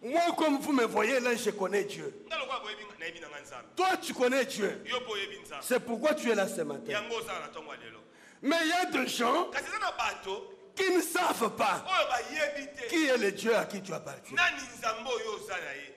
Moi, comme vous me voyez là, je connais Dieu. nga lokola boyebi nayebi nanga nzambe Toi, tu connais Dieu. yo mpo oyebi nzambe C'est pourquoi tu es là ce matin. yango osala na ntongo ya lelo. Mais il y a des gens kasi eza na bato qui ne savent pas oyo bayebi te qui est le Dieu à qui tu appartiens. nani nzambe oyo oza na ye.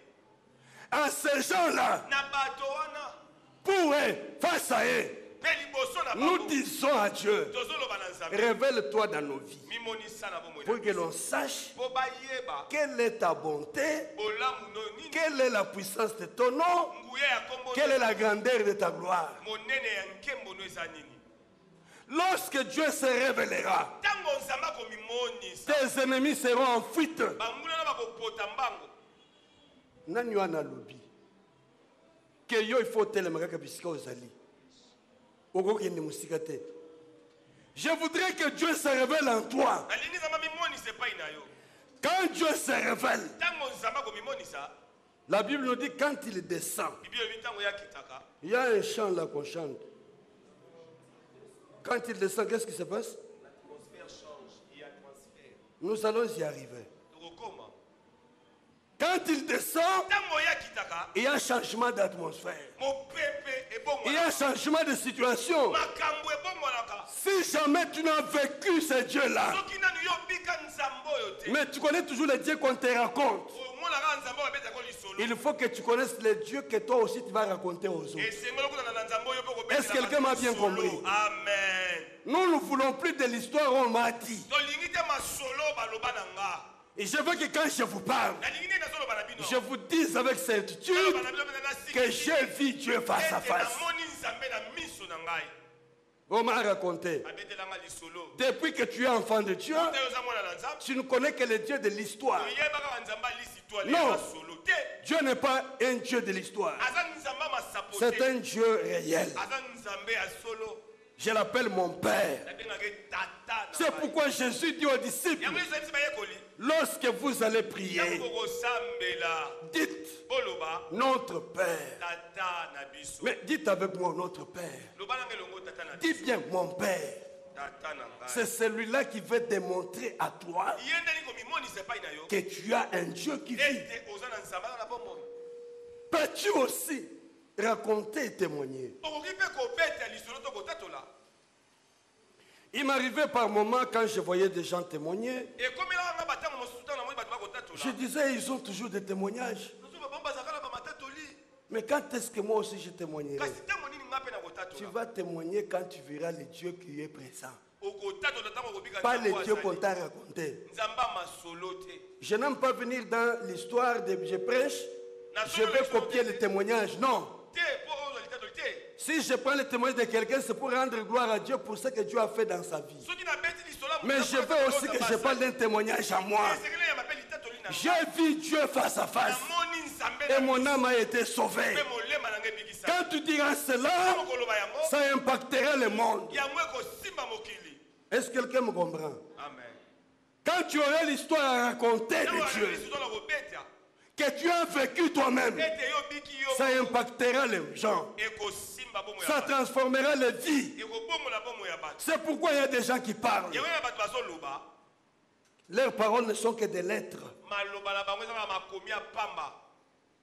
À ces gens-là, na bato wana pour eux, face à eux, mpe liboso na nous bango disons à Dieu, tozoloba na nzambe révèle-toi dans nos vies. mimonisa na bomoi Pour que l'on sache mpo bayeba quelle est ta bonté, bolamu no nini quelle est la puissance de ton nom, nguya ya kombo quelle est la grandeur de ta gloire. monene ya nkembo no eza nini. Lorsque Dieu se révélera, ntango nzambe akomimonisa tes ennemis seront en fuite. banguna na bakopota mbango. Nani wana lobi que yo il faut telemaka ka bisika ozali okokende musika te. Je voudrais que Dieu se révèle en toi. nalingi nzambe amimonisa epai na yo. Quand Dieu se révèle, ntango nzambe akomimonisa la Bible nous dit quand il descend, bibi elobi ntango yakitaka il y a un chant là qu'on chante. Quand il descend, qu'est-ce qui se passe? l'atmosphère change, il y a transfert Nous allons y arriver. tokokoma. Quand il descend, ntango yakitaka il y a un changement d'atmosphère. mopepe Il y a un ebongwanaka changement de situation. makambo ebongwanaka. Si jamais tu n'as vécu ce Dieu-là, soki nani yo obika nzambe oyo te mais tu connais toujours les dieux qu'on te raconte, omonaka nzambe oyo abetako lisolo il faut que tu connaisses les dieux que toi aussi tu vas raconter aux autres. esengeli okutana na nzambe oyo mpe Est-ce que quelqu'un m'a bien compris? amen. Nous ne voulons plus de l'histoire, on m'a dit. tolingi te masolo baloba na nga. Et je veux que quand je vous parle, nalingi nde nazoloba na bino je vous dise avec certitude Nazoloba na bino mpe na que siki j'ai vu Dieu face à ete face. namoni nzambe na miso na ngai On m'a raconté. abetelanga lisolo. Depuis que tu es enfant de Dieu, te oza mwana na nzambe tu ne connais que le Dieu de l'histoire. oyebaka nzambe alisi to Non. masolo te Dieu n'est pas un Dieu de l'histoire. aza nzambe masapo C'est te un Dieu réel. aza nzambe ya solo. Je l'appelle mon Père. nabengaka tata na C'est ngai. pourquoi Jésus dit aux disciples, yango yesu ayebisi bayekoli lorsque vous allez prier, ntango kokosambela dites boloba notre Père. tata na biso. Mais dites avec moi notre Père. loba nanga elongo tata na Dis biso bien mon Père. tata na C'est ngai celui-là qui veut démontrer à toi ye ndeni komimonisa epai na yo que tu as un Dieu qui vit. ete oza na nzambe aza na bomoi. Peux-tu aussi raconter et témoigner? okoki mpe kobeta lisolo to kotatola. Il m'arrivait par moments quand je voyais des gens témoigner, ekomelaka nga batango mosusu ntango namoni bato bakotatola je disais ils ont toujours des témoignages. noso babamo bazalaka na bamatatoli. Mais quand est-ce que moi aussi je témoignerai? kasi ntango nini nga mpe na Tu kotatola vas témoigner quand tu verras le Dieu qui est présent. okotatola ntango okobika Pas nzambe le Dieu qu'on azali. t'a raconté. nzambe amasolo te. Je n'aime pas venir dans l'histoire de je prêche, je vais copier les témoignages. Non. te mpo oyo litatoli te. Si je prends le témoignage de quelqu'un, c'est pour rendre gloire à Dieu pour ce que Dieu a fait dans sa vie. soki nabeti lisolo ya moto, Mais je veux aussi que je parle d'un témoignage à moi. esengeli ya mabe litatoli na nga. J'ai vu Dieu face à face namoni nzambe et na mon miso, âme a été sauvée. mpe molema na nga ebikisa. Quand tu diras cela, ntango koloba yango ça impactera le monde. yango ekosimba mokili. Est-ce que quelqu'un me comprend? amen. Quand tu auras l'histoire à raconter ntango de Dieu, lisolo na kobeta que tu as vécu toi-même, ete yo obiki yo ça impactera les gens. ekosimba bomo ya Ça bato. transformera les vies. ekobongola bomo ya bato. C'est pourquoi il y a des gens qui parlent. yango ya bato bazoloba Leurs paroles ne sont que des lettres. maloba na bango ezaka makomi ya pamba,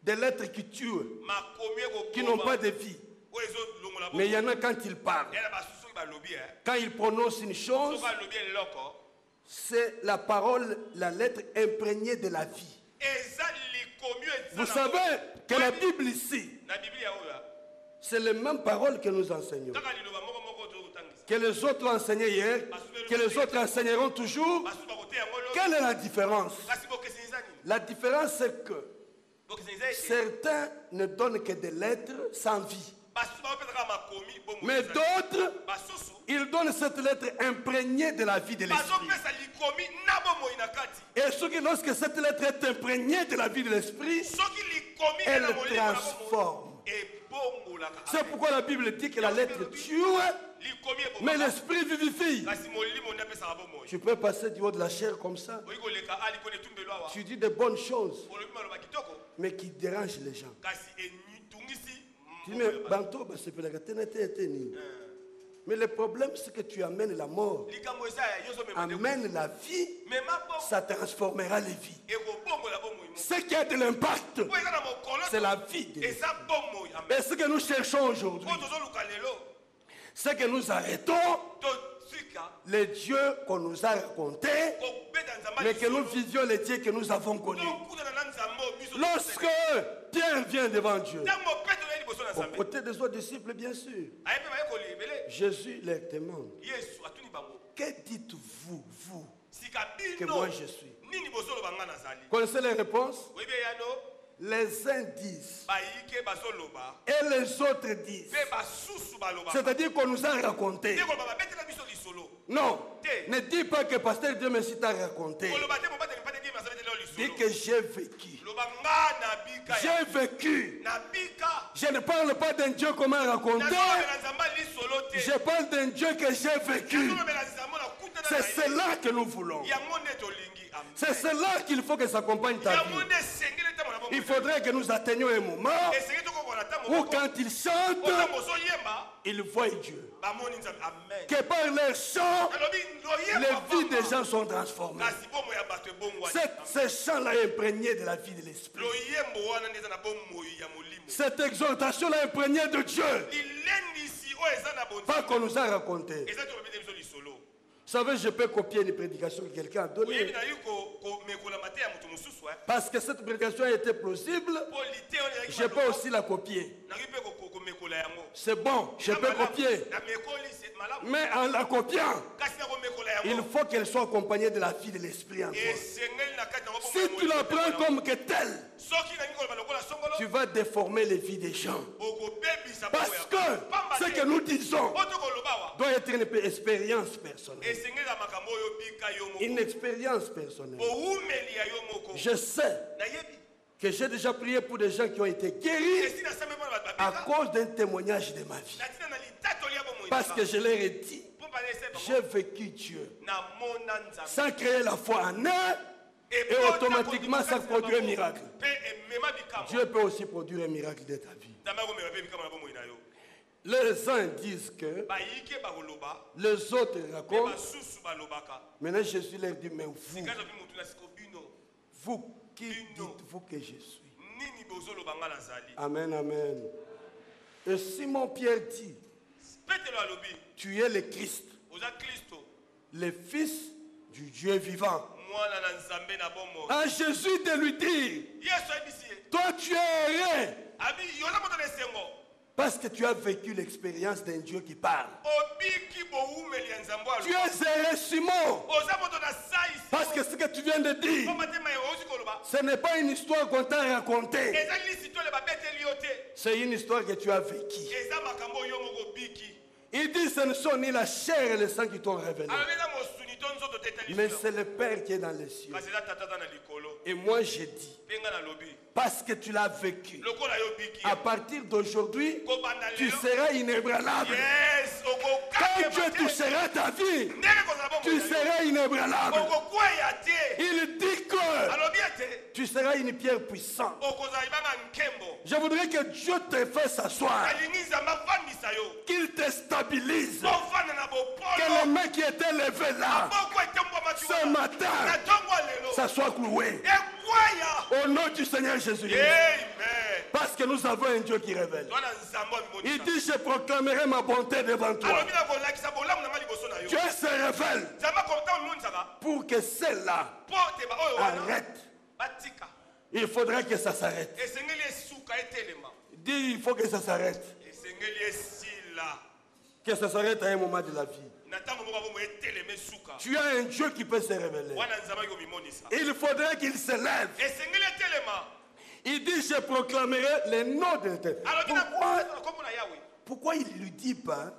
Des lettres qui tuent, makomi qui n'ont pas ekoboma de vie. oyo ezolongola Mais il y bomo. en a quand ils parlent. yana basusu soki balobi Quand ils prononcent une chose, soki alobi eloko c'est la parole, la lettre imprégnée de la vie. eza likomi oyo eza Vous na savez que la Bible ici, na biblia oyo c'est les mêmes paroles que nous enseignons. kaka liloba moko moko tokotangisa Que les autres enseignaient hier, que les autres enseigneront toujours. basusu bakoteya yango lo Quelle est la différence? kasi bokeseni eza nini La différence, c'est que bokeseni eza ete certains ne donnent que des lettres sans vie. basusu bakopesaka makomi bomo Mais eza. d'autres, basusu ils donnent cette lettre imprégnée de la vie de l'esprit. bazopesa likomi na bomoi na kati Et lorsque cette lettre est imprégnée de la vie de l'esprit, soki elle transforme. C'est pourquoi la Bible dit que la lettre tue, mais l'esprit vivifie. Tu peux passer du haut de la chair comme ça. Tu dis de bonnes choses, mais qui dérangent les gens. Tu dis, mais Banto, c'est pour la mais le problème, c'est que tu amènes la mort, amène la vie, ça transformera les vies. Ce qui a de l'impact, c'est la vie. Et ce que nous cherchons aujourd'hui, c'est que nous arrêtons les dieux qu'on nous a racontés, mais que nous vivions les dieux que nous avons connus. Lorsque Pierre vient devant Dieu, aux côtés des autres disciples, bien sûr, Jésus leur demande, que dites-vous, vous, que moi je suis? Connaissez les réponses? Les uns disent et les autres disent. C'est-à-dire qu'on nous a raconté. Non, ne dis pas que pasteur Dieu Messi t'a raconté. Dis que j'ai vécu. J'ai vécu. Je ne parle pas d'un Dieu qu'on m'a raconté. Je parle d'un Dieu que j'ai vécu. C'est cela que nous voulons. C'est cela qu'il faut que s'accompagne ta vie. Il faudrait que nous atteignions un moment où quand ils chantent, ils voient Dieu. Que par leur chant, les vies des gens sont transformées. Ces chants-là imprégnés de la vie de l'esprit. Cette exhortation-là imprégnée de Dieu. Pas qu'on nous a raconté. Vous savez, je peux copier une prédication que quelqu'un a donnée. Parce que cette prédication a été plausible, je peux aussi la copier. C'est bon, je peux copier. Mais en la copiant, il faut qu'elle soit accompagnée de la vie de l'esprit en toi. Si tu la prends comme que telle, tu vas déformer les vies des gens. Parce que ce que nous disons doit être une expérience personnelle. Une expérience personnelle. Je sais que j'ai déjà prié pour des gens qui ont été guéris à cause d'un témoignage de ma vie. Parce que je leur ai dit, j'ai vécu Dieu sans créer la foi en eux. Et automatiquement ça produit un miracle. Dieu peut aussi produire un miracle de ta vie. Les uns disent que, les autres racontent. Maintenant Jésus leur dit, mais vous qui dites-vous que je suis? Amen, amen. Et Simon Pierre dit, tu es le Christ, le Fils du Dieu vivant. À Jésus de lui dire, toi tu es heureux parce que tu as vécu l'expérience d'un Dieu qui parle. Tu es heureux, Simon, parce que ce que tu viens de dire, ce n'est pas une histoire qu'on t'a racontée. C'est une histoire que tu as vécue. Il dit, ce ne sont ni la chair et le sang qui t'ont révélé, mais c'est le Père qui est dans les cieux. Et moi je dis, parce que tu l'as vécu, à partir d'aujourd'hui, tu seras inébranlable. Quand Dieu touchera ta vie, tu seras inébranlable. Il dit que tu seras une pierre puissante. Je voudrais que Dieu te fasse s'asseoir, qu'il te stabilise, que les mains qui étaient levées là, ce matin, ça soit cloué. Au nom du Seigneur Jésus. Parce que nous avons un Dieu qui révèle. Il dit, je proclamerai ma bonté devant toi. Dieu se révèle pour que celle-là arrête. Il faudrait que ça s'arrête. Dis, il faut que ça s'arrête. Que ça s'arrête à un moment de la vie. Tu as un Dieu qui peut se révéler. Il faudrait qu'il se lève. Il dit, je proclamerai les noms de l'Éternel. Pourquoi il ne lui dit pas,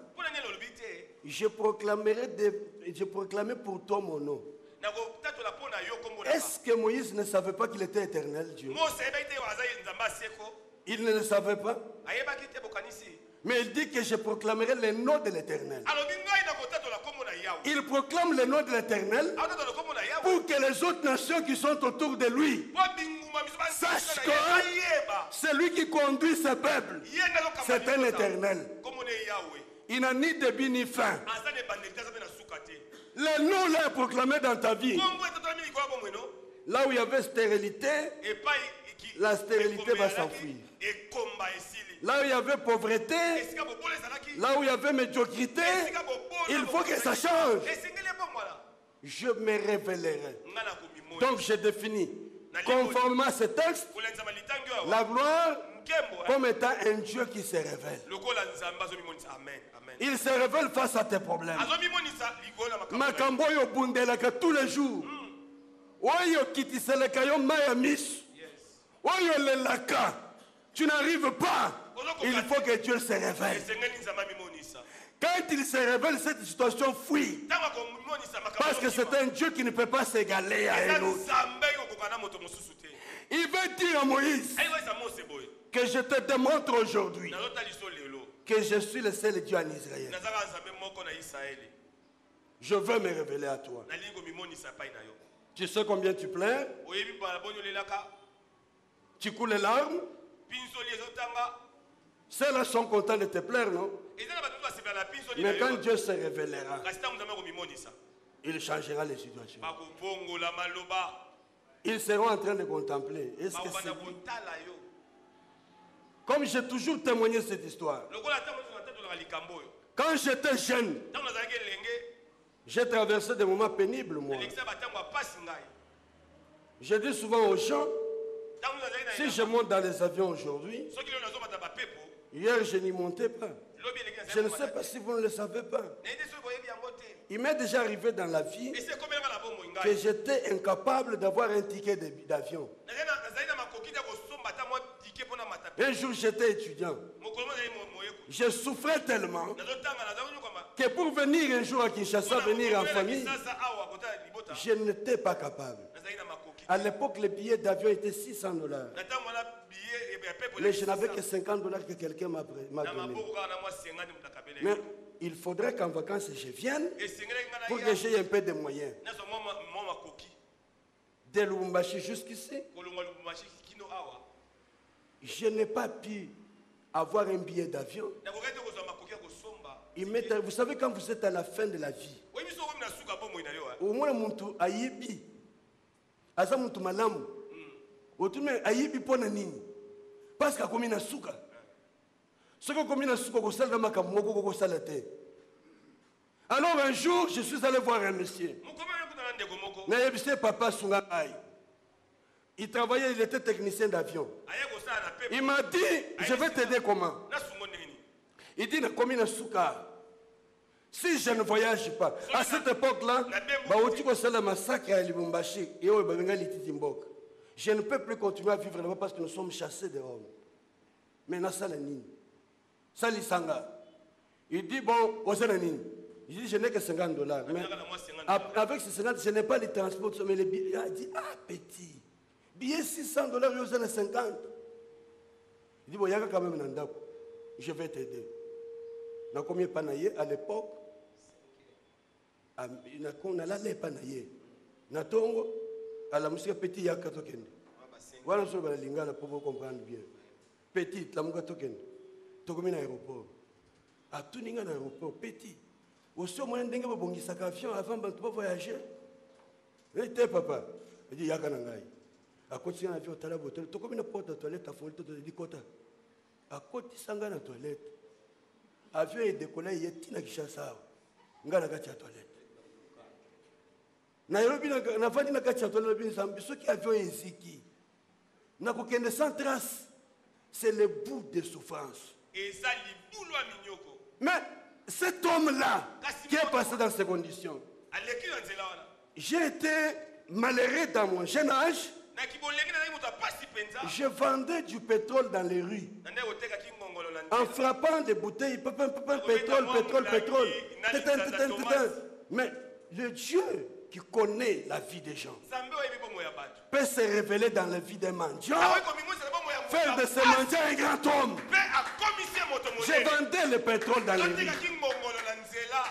je proclamerai pour toi mon nom? Est-ce que Moïse ne savait pas qu'il était éternel, Dieu? Il ne le savait pas. Mais il dit que je proclamerai le nom de l'Éternel. Il proclame le nom de l'Éternel pour que les autres nations qui sont autour de lui sachent que c'est lui qui conduit ce peuple. C'est un éternel. Il n'a ni début ni fin. Le nom là est proclamé dans ta vie. Là où il y avait stérilité, la stérilité va s'enfuir. Là où il y avait pauvreté, là où il y avait médiocrité, il faut que ça change. Je me révélerai. Donc je définis, conformément à ce texte, la gloire comme étant un Dieu qui se révèle. Il se révèle face à tes problèmes. Makambo yo bundelaka tous les jours. Oyo kitiseleka yo mayamis. Oyo lelaka. Tu n'arrives pas. Il faut que Dieu se révèle. Quand il se révèle, cette situation fuit. Parce que c'est un Dieu qui ne peut pas s'égaler à un autre. Il veut dire à Moïse que je te démontre aujourd'hui que je suis le seul Dieu en Israël. Je veux me révéler à toi. Tu sais combien tu pleures? Tu coules les larmes? Ceux-là sont contents de te plaire, non? Mais quand Dieu se révélera, il changera les situations. Ils seront en train de contempler. Est-ce que c'est lui? Comme j'ai toujours témoigné cette histoire. Quand j'étais jeune, j'ai traversé des moments pénibles, moi. Je dis souvent aux gens, si je monte dans les avions aujourd'hui, hier je n'y montais pas. Je ne sais pas si vous ne le savez pas. Il m'est déjà arrivé dans la vie que j'étais incapable d'avoir un ticket d'avion. Un jour j'étais étudiant. Je souffrais tellement que pour venir un jour à Kinshasa, venir en famille, je n'étais pas capable. À l'époque, les billets d'avion étaient $600. Mais je n'avais que $50 que quelqu'un m'a donné. Mais il faudrait qu'en vacances je vienne pour que j'aie un peu de moyens. De Lubumbashi jusqu'ici, je n'ai pas pu avoir un billet d'avion. Vous savez, quand vous êtes à la fin de la vie, au moins muntu ayibi, aza muntu malamu, otume ayibi pona nini, parce que comme na suka, ce que comme na suka ko sala makamoko ko sala te. Alors un jour, je suis allé voir un monsieur. Na yebise papa sungai. Il travaillait, il était technicien d'avion. Il m'a dit, je vais t'aider comment? Il dit, si je ne voyage pas, à cette époque-là, je ne peux plus continuer à vivre là-bas parce que nous sommes chassés de Rome. Maintenant, ça l'est nini. Ça l'isanga. Il dit, bon, il dit, je n'ai que $50. Mais avec ces 50, je n'ai pas les transports. Mais les billets, il dit, ah, petit. Billet $600, il y a 50. Il dit, bon, il y a quand même un endroit. Je vais t'aider. Dans combien panaye à l'époque, on a l'air panaye. Natongo, à la musique petit, il y a 4 tokens. Voilà ce que je vais pour vous comprendre bien. Petit, la musique token. Tokomi na aéroport. À tout ninga na aéroport, petit. Aussi, au moins, on a un bon avion avant de voyager. Il dit, papa, il dit, il y a un nangai. À côté de l'avion, tu as la bouteille. Tu as une porte de toilette, tu as fait le côté. À côté de la toilette, l'avion est décollé, il y a une Kinshasa. Il y a une toilette. Nairobi, na vandi na kati ya toilette, ce qui avion est ziki. Na kokende sans trace. C'est le bout de souffrance. Mais cet homme-là, qui est passé dans ces conditions, j'ai été malheureux dans mon jeune âge. Je vendais du pétrole dans les rues. En frappant des bouteilles, pétrole. Mais le Dieu qui connaît la vie des gens Nzambe oyebi bomo ya bato. peut se révéler dans la vie d'un mendiant, Akoki komimwisa bomo ya faire de ce mendiant un grand homme. Pe akomisi moto J'ai monene. vendu le pétrole dans les rues. Totikaki ngongolo na nzela.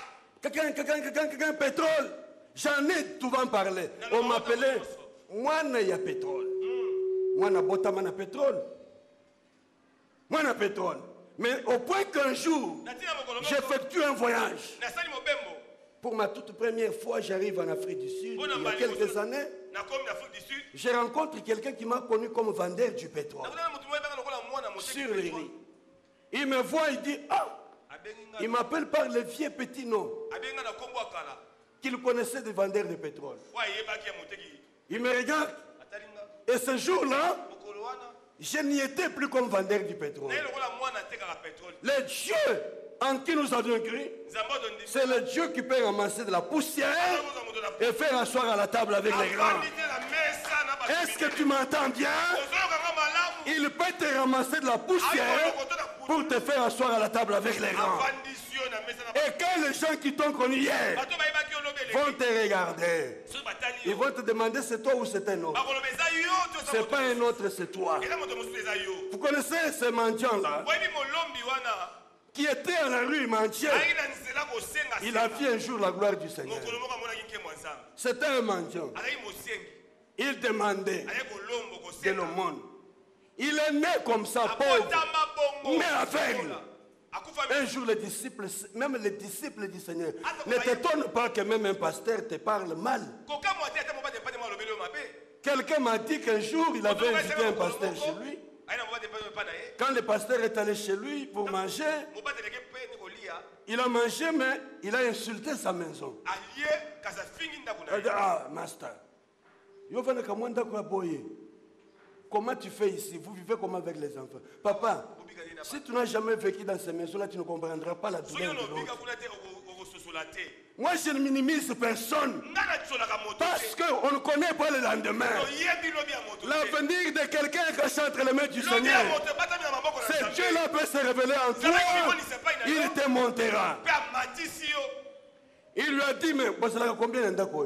Quelqu'un, pétrole. J'en ai souvent parlé. On m'appelait Mwana ya pétrole. Mwana botama na pétrole. Mwana pétrole. Mais au point qu'un jour, j'effectue un voyage. Nasali mobembo. Pour ma toute première fois, j'arrive en Afrique du Sud. Il y a quelques années, Nakomi na Afrique du Sud. je rencontre quelqu'un qui m'a connu comme vendeur du pétrole. Nakutana mutu mmoja baka lokola mwana moteki. Sur les riz. Il me voit, il dit, ah, Abenga. il m'appelle par le vieux petit nom Abenga na kombo akala. qu'il connaissait des vendeurs de pétrole. Wa yebaki ya moteki. Il me regarde. Atalinga. Et ce jour-là, Mokolo wana. je n'y étais plus comme vendeur du pétrole. Na lokola mwana tekaka pétrole. Le Dieu en qui nous avions cru, Nzambe dondi. c'est le Dieu qui peut ramasser de la poussière et faire asseoir à la table avec les grands. Est-ce que tu m'entends bien? Il peut te ramasser de la poussière pour te faire asseoir à la table avec les grands. Et quand les gens qui t'ont connu hier vont te regarder, ils vont te demander c'est toi ou c'est un autre. C'est pas un autre, c'est toi. Vous connaissez ce mendiant-là qui était à la rue mendiant. Il a vu un jour la gloire du Seigneur. C'était un mendiant. Il demandait de l'aumône. Il est né comme ça, pauvre, mais aveugle. Un jour, même les disciples du Seigneur, ne t'étonne pas que même un pasteur te parle mal. Quelqu'un m'a dit qu'un jour, il avait invité un pasteur chez lui. Quand le pasteur est allé chez lui pour manger, il a mangé, mais il a insulté sa maison. Il a dit, ah, master, comment tu fais ici? Vous vivez comment avec les enfants? Papa, si tu n'as jamais vécu dans ces maisons-là, tu ne comprendras pas la douleur de l'autre. Moi, je ne minimise personne parce qu'on ne connaît pas le lendemain. L'avenir de quelqu'un est caché entre les mains du Seigneur. C'est Dieu-là peut se révéler en toi. Il te montrera. Il lui a dit, mais combien de temps?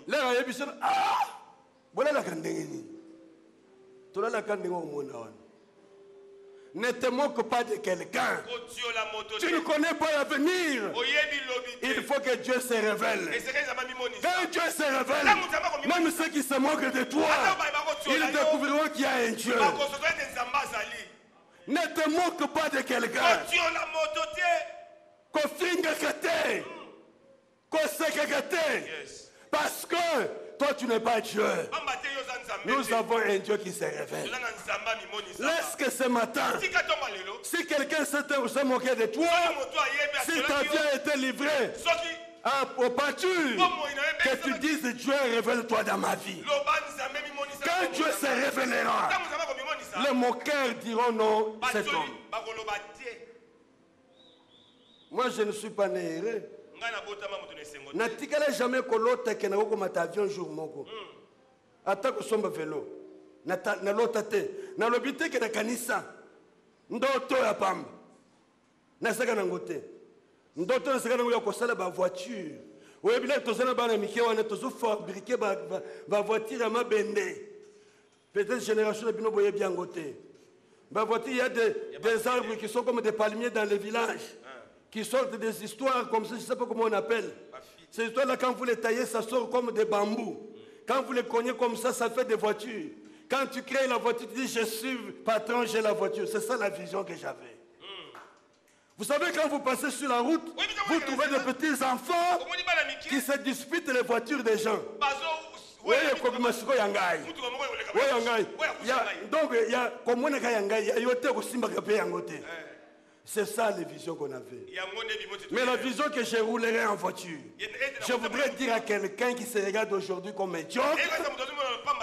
Là, il a dit, ah, voilà la candénie. Ne te moque pas de quelqu'un. Tu ne connais pas l'avenir. Il faut que Dieu se révèle. Quand Dieu se révèle, même ceux qui se moquent de toi, ils découvriront qu'il y a un Dieu. Ne te moque pas de quelqu'un. Parce que toi tu n'es pas Dieu. Nous avons un Dieu qui se révèle. Laisse que ce matin, si quelqu'un s'est moqué de toi, si ta vie a été livrée au pâture, que tu dises Dieu, révèle-toi dans ma vie. Quand Dieu se révélera, les moqueurs diront non, cet homme. Moi je ne suis pas né heureux. Natikala jamais kolota ke na komata avion jour moko. Ata ko somba vélo. Na lota te. Na lobite ke na kanisa. Ndoto ya pamba. Na saka na ngote. Ndoto na saka na ngoya ko sala ba voiture. Oye bila tozana ba na mike wana tozo fabriquer ba voiture ma bende. Peut-être génération bino boye bien ngote. Ba voiture il y a des arbres qui sont comme des palmiers dans les villages. Qui sortent des histoires comme ça, je ne sais pas comment on appelle. Ces histoires-là, quand vous les taillez, ça sort comme des bambous. Quand vous les cognez comme ça, ça fait des voitures. Quand tu crées la voiture, tu dis, je suis patron, j'ai la voiture. C'est ça la vision que j'avais. Vous savez, quand vous passez sur la route, vous trouvez des petits enfants qui se disputent les voitures des gens. Oui, comme Masiko Yangai. Oui, Yangai. Donc, il y a comme on a Yangai, il y a Yote aussi Makape Yangote. C'est ça les visions qu'on avait. Mais la vision que je roulerai en voiture, je voudrais dire à quelqu'un qui se regarde aujourd'hui comme un Dieu,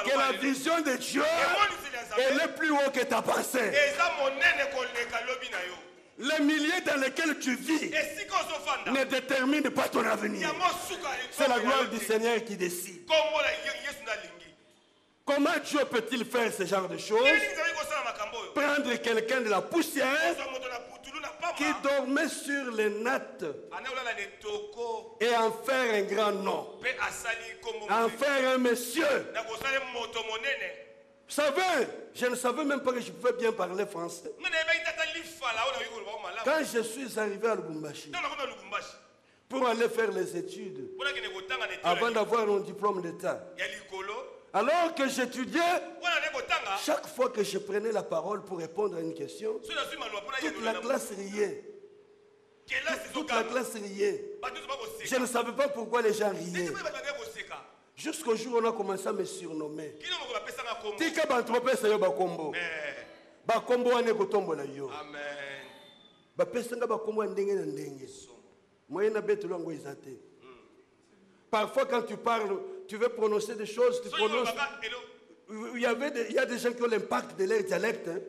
que la vision de Dieu est plus haut que ta pensée. Les milliers dans lesquels tu vis ne déterminent pas ton avenir. C'est la gloire du Seigneur qui décide. Comment Dieu peut-il faire ce genre de choses? Prendre quelqu'un de la poussière qui dormait sur les nattes et en faire un grand nom, en faire un monsieur. Vous savez, je ne savais même pas que je pouvais bien parler français. Quand je suis arrivé à Lubumbashi pour aller faire les études, avant d'avoir un diplôme d'État, alors que j'étudiais, chaque fois que je prenais la parole pour répondre à une question, toute la classe riait. Toute la classe riait. Je ne savais pas pourquoi les gens riaient. Jusqu'au jour où on a commencé à me surnommer. Tika bantropesa yo bakombo. Bakombo ane kotombola yo. Amen. Bapesanga bakombo ndenge na ndenge. Moyena betulo ngo izate. Parfois quand tu parles, tu veux prononcer des choses, tu prononces. Il y a des gens qui ont l'impact de leur dialecte. Hein.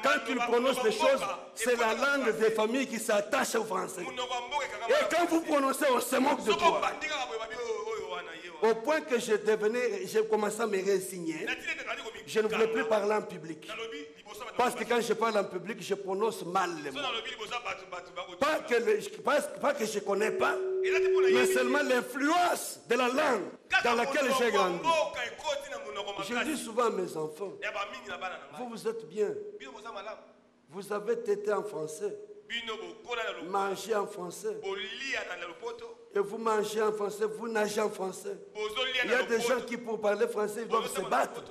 Quand tu prononces des choses, c'est la langue des familles qui s'attache au français. Et quand vous prononcez, on se moque de toi. Au point que j'ai commencé à me résigner. Je ne voulais plus parler en public. Parce que quand je parle en public, je prononce mal les mots. Pas que je ne connais pas, mais seulement l'influence de la langue dans laquelle j'ai grandi. Je dis souvent à mes enfants, vous êtes bien. Vous avez tété en français. Mangez en français. Et vous mangez en français, vous nagez en français. Il y a des gens qui, pour parler français, ils doivent se battre.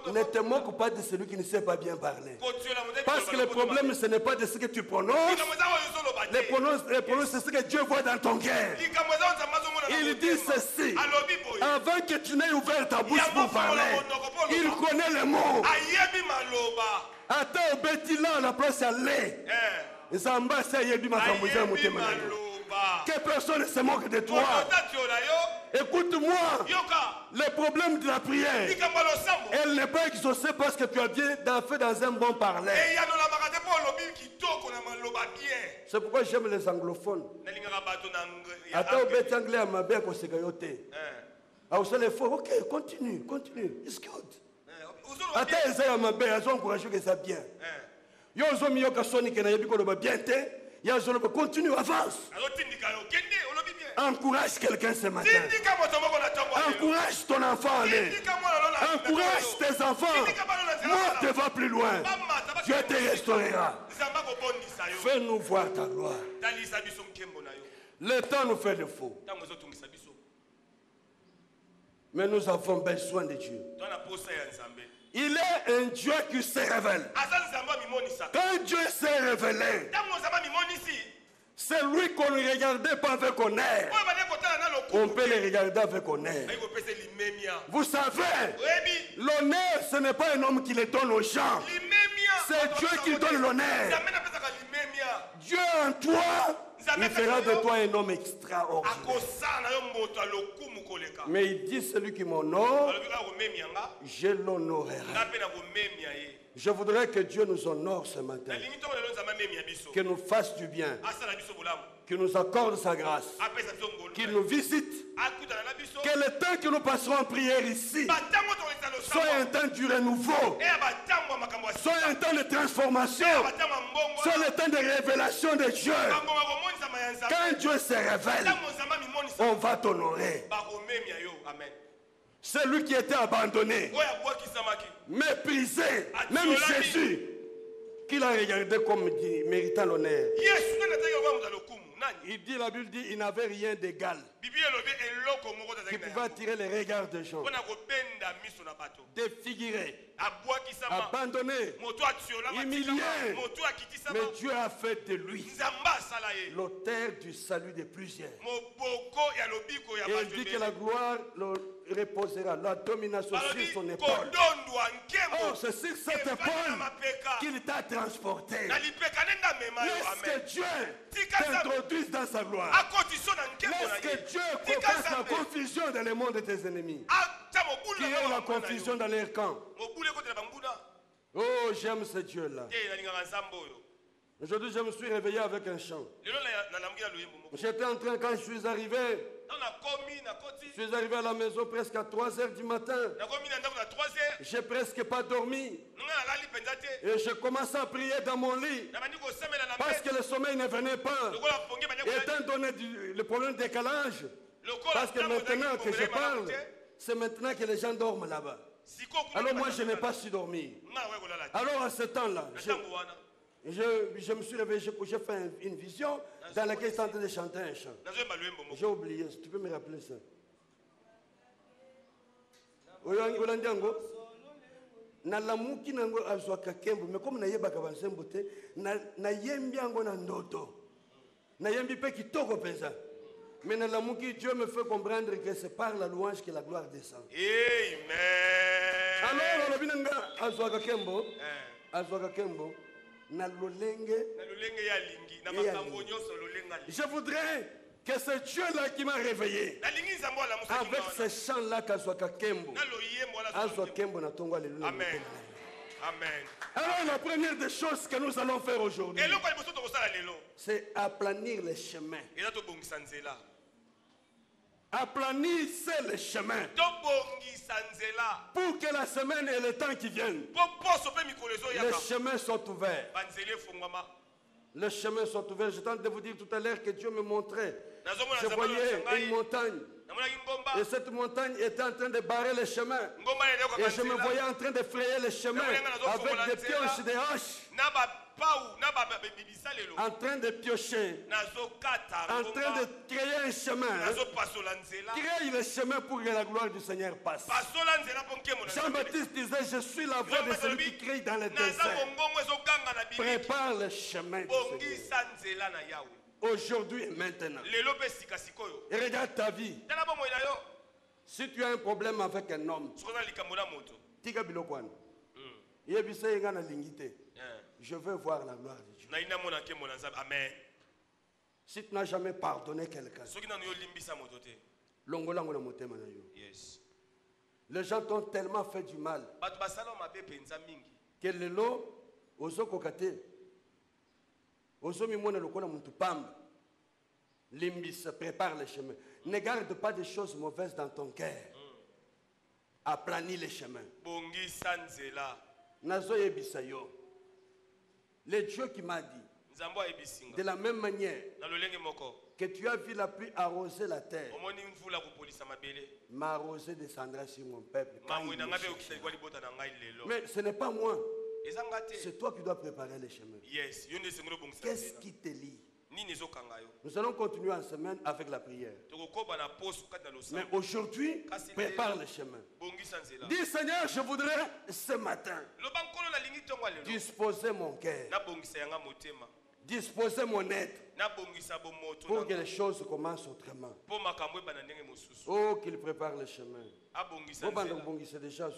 Ne te moque pas de celui qui ne sait pas bien parler. Parce que le problème, ce n'est pas de ce que tu prononces. Le problème, c'est ce que Dieu voit dans ton cœur. Il dit ceci. Avant que tu n'aies ouvert ta bouche pour parler, il connaît les mots. Attends, Betty là, la place à lait. Que personne ne se moque de toi. Écoute-moi. Le problème de la prière, elle n'est pas exaucée parce que tu as bien fait dans un bon parler. C'est pourquoi j'aime les anglophones. Attends, Betty anglais à ma belle qu'on se gayote. Ah, vous allez faire, ok, continue. It's good. Attends, ils ont ma belle, ils ont encouragé que ça bien. Yo zo mi yo kasoni ke na yebi ko lo ba bien te. Ya zo lo continue, avance. Encourage quelqu'un ce matin. Encourage ton enfant. Encourage tes enfants. Moi, tu vas plus loin. Dieu te restaurera. Fais-nous voir ta gloire. Le temps nous fait le faux. Mais nous avons besoin de Dieu. Il est un Dieu qui se révèle. Quand Dieu s'est révélé, c'est lui qu'on ne regardait pas avec honneur. On peut le regarder avec honneur. Vous savez, l'honneur, ce n'est pas un homme qui le donne aux gens. C'est Dieu qui donne l'honneur. Dieu en toi, il fera de toi un homme extraordinaire. Mais il dit, celui qui m'honore, je l'honorerai. Je voudrais que Dieu nous honore ce matin. Qu'il nous fasse du bien. Qu'il nous accorde sa grâce. Qu'il nous visite. Que le temps que nous passerons en prière ici soit un temps du renouveau. Soit un temps de transformation. Soit le temps de révélation de Dieu. Quand Dieu se révèle, on va t'honorer. Celui qui était abandonné, méprisé, même Jésus, qu'il a regardé comme méritant l'honneur. Il dit, la Bible dit, il n'avait rien d'égal qui pouvait attirer les regards des gens. Défiguré, abandonné, humilié. Mais Dieu a fait de lui l'auteur du salut de plusieurs. Et il dit que la gloire reposera, la domination sur son épaule. Oh, c'est sur cette épaule qu'il t'a transporté. Laisse que Dieu t'introduise dans sa gloire. Laisse que Dieu fasse la confusion dans le monde de tes ennemis. Qui est la confusion dans leur camp. Oh, j'aime ce Dieu-là. Aujourd'hui, je me suis réveillé avec un chant. J'étais en train, quand je suis arrivé à la maison presque à 3 h du matin. J'ai presque pas dormi. Et je commençais à prier dans mon lit. Parce que le sommeil ne venait pas. Étant donné le problème de décalage. Parce que maintenant que je parle, c'est maintenant que les gens dorment là-bas. Alors moi je n'ai pas su dormir. Alors à ce temps-là, je me suis réveillé, j'ai fait une vision dans laquelle j'étais en train de chanter un chant. J'ai oublié, tu peux me rappeler ça? Nalamuki nango azwaka kembo, mais comme nayebaka bansembo te, nayembi yango na ndoto. Nayembi pe kitoko penza. Mais nalamuki, Dieu me fait comprendre que c'est par la louange que la gloire descend. Amen. Alors lobinanga azwaka kembo, na lolenge ya lingi. Je voudrais que c'est Dieu-là qui m'a réveillé. Avec ces chants-là, qu'azwaka kembo. Azwaka kembo na tongo alléluia. Amen. Amen. Alors la première des choses que nous allons faire aujourd'hui, c'est aplanir les chemins. Aplanissez les chemins pour que la semaine et le temps qui viennent, les chemins soient ouverts. Les chemins sont ouverts. Je tente de vous dire tout à l'heure que Dieu me montrait. Je voyais une montagne. Et cette montagne était en train de barrer les chemins. Et je me voyais en train de frayer les chemins avec des pioches, des haches. En train de piocher. En train de créer un chemin. Créer le chemin pour que la gloire du Seigneur passe. Jean-Baptiste disait, je suis la voix de celui qui crie dans le désert. Prépare le chemin du Seigneur. Aujourd'hui et maintenant. Et regarde ta vie. Si tu as un problème avec un homme, je veux voir la gloire de Dieu. Amen. Si tu n'as jamais pardonné quelqu'un, yes. Les gens t'ont tellement fait du mal que le lot, ozo kokate, ozo mimone lokola muntu pamba, limbisa, prépare le chemin. Ne garde pas des choses mauvaises dans ton cœur. Aplanis les chemins. Nazo yebisa yo. Le Dieu qui m'a dit, de la même manière que tu as vu la pluie arroser la terre, m'arroser descendra sur mon peuple. Mais ce n'est pas moi. C'est toi qui dois préparer les chemins. Qu'est-ce qui te lie? Nous allons continuer en semaine avec la prière. Mais aujourd'hui, prépare le chemin. Dis Seigneur, je voudrais ce matin disposer mon cœur, disposer mon être pour que les choses commencent autrement. Oh, qu'il prépare le chemin. C'est déjà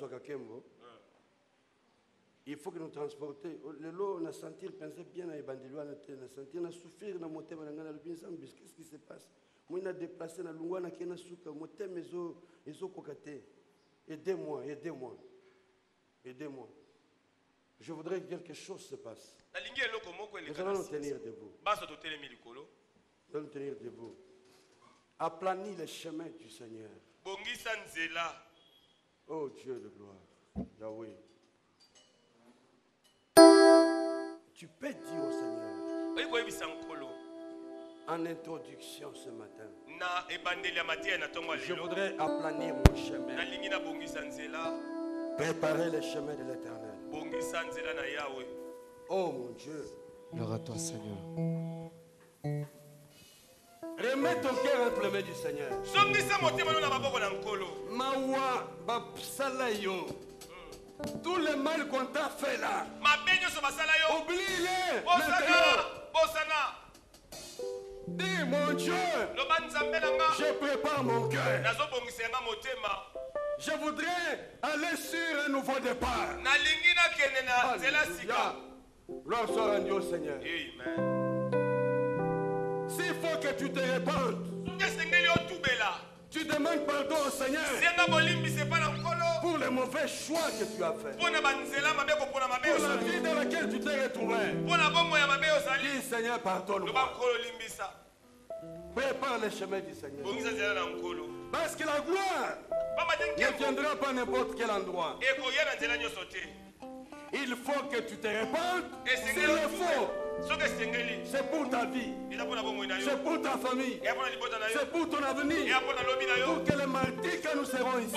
il faut que nous transportions. Le lot, on a senti, penser bien à Ebandilou, on a senti, on a souffert dans mon thème, qu'est-ce qui se passe? Moi, on a déplacé dans l'Ungwa, on a souka, mon thème, ils ont cocaté. Aidez-moi, aidez-moi. Aidez-moi. Je voudrais que quelque chose se passe. Nous allons nous tenir debout. Nous allons nous tenir debout. Aplanis les chemins du Seigneur. Oh Dieu de gloire. Yahweh. Tu peux dire au Seigneur en introduction ce matin, je voudrais aplanir mon chemin, préparer les chemins de l'Éternel. Oh mon Dieu, Gloire à toi, Seigneur. remets ton cœur entre les mains du Seigneur. Mawa bapsalayo. Tout le mal qu'on t'a fait là, oublie-les. Dis mon Dieu, je prépare mon cœur. Je voudrais aller sur un nouveau départ. Alléluia. Gloire soit rendue au Seigneur. S'il faut que tu te répandes, tu demandes pardon au Seigneur pour les mauvais choix que tu as fait, pour la vie dans laquelle tu t'es retrouvé. Dis Seigneur, pardonne-moi. Prépare le chemin du Seigneur. Parce que la gloire ne viendra pas n'importe quel endroit. Il il faut que tu te répandes. S'il le faut, c'est pour ta vie, c'est pour ta famille, c'est pour ton avenir, pour que le mardi que nous serons ici,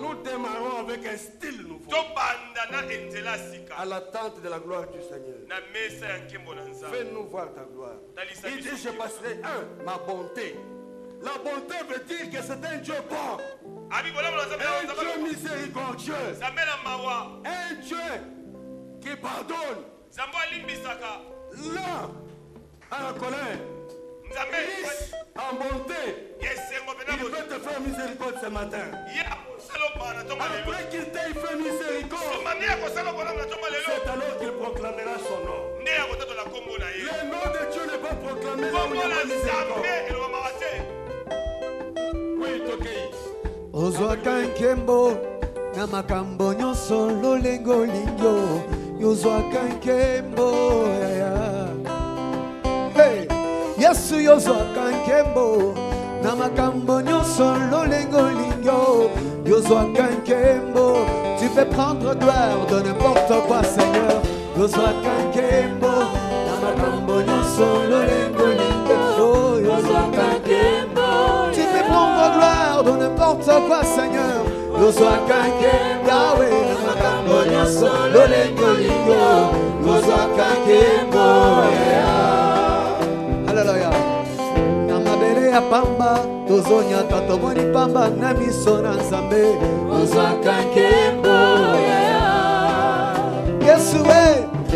nous démarrons avec un style nouveau, à l'attente de la gloire du Seigneur. Fais-nous voir ta gloire. Il dit, je passerai ma bonté. La bonté veut dire que c'est un Dieu bon, un Dieu miséricordieux, un Dieu qui pardonne. Là, à la colère, riche en bonté, il peut te faire miséricorde ce matin. Après qu'il t'ait fait miséricorde, c'est alors qu'il proclamera son nom. Le nom de Dieu n'est pas proclamé là où il y a pas miséricorde. Oui, Tokei. Ozwaka nkembo na makambo nyonso lolengo lingyo yozwaka nkembo hey Yesu yozwaka nkembo na makambo nyonso lolengo lingyo yozwaka nkembo. Tu peux prendre gloire de n'importe quoi, Seigneur. Yozwaka nkembo na makambo nyonso lolengo lingyo yozwaka nkembo. Tu peux prendre gloire de n'importe quoi, Seigneur. Yozwaka nkembo Yahweh na makambo nyonso lolengo lingyo yozwaka nkembo. Hallelujah. Na mabele ya pamba tozonya tatomoni pamba na miso na Nzambe yozwaka nkembo. Yesu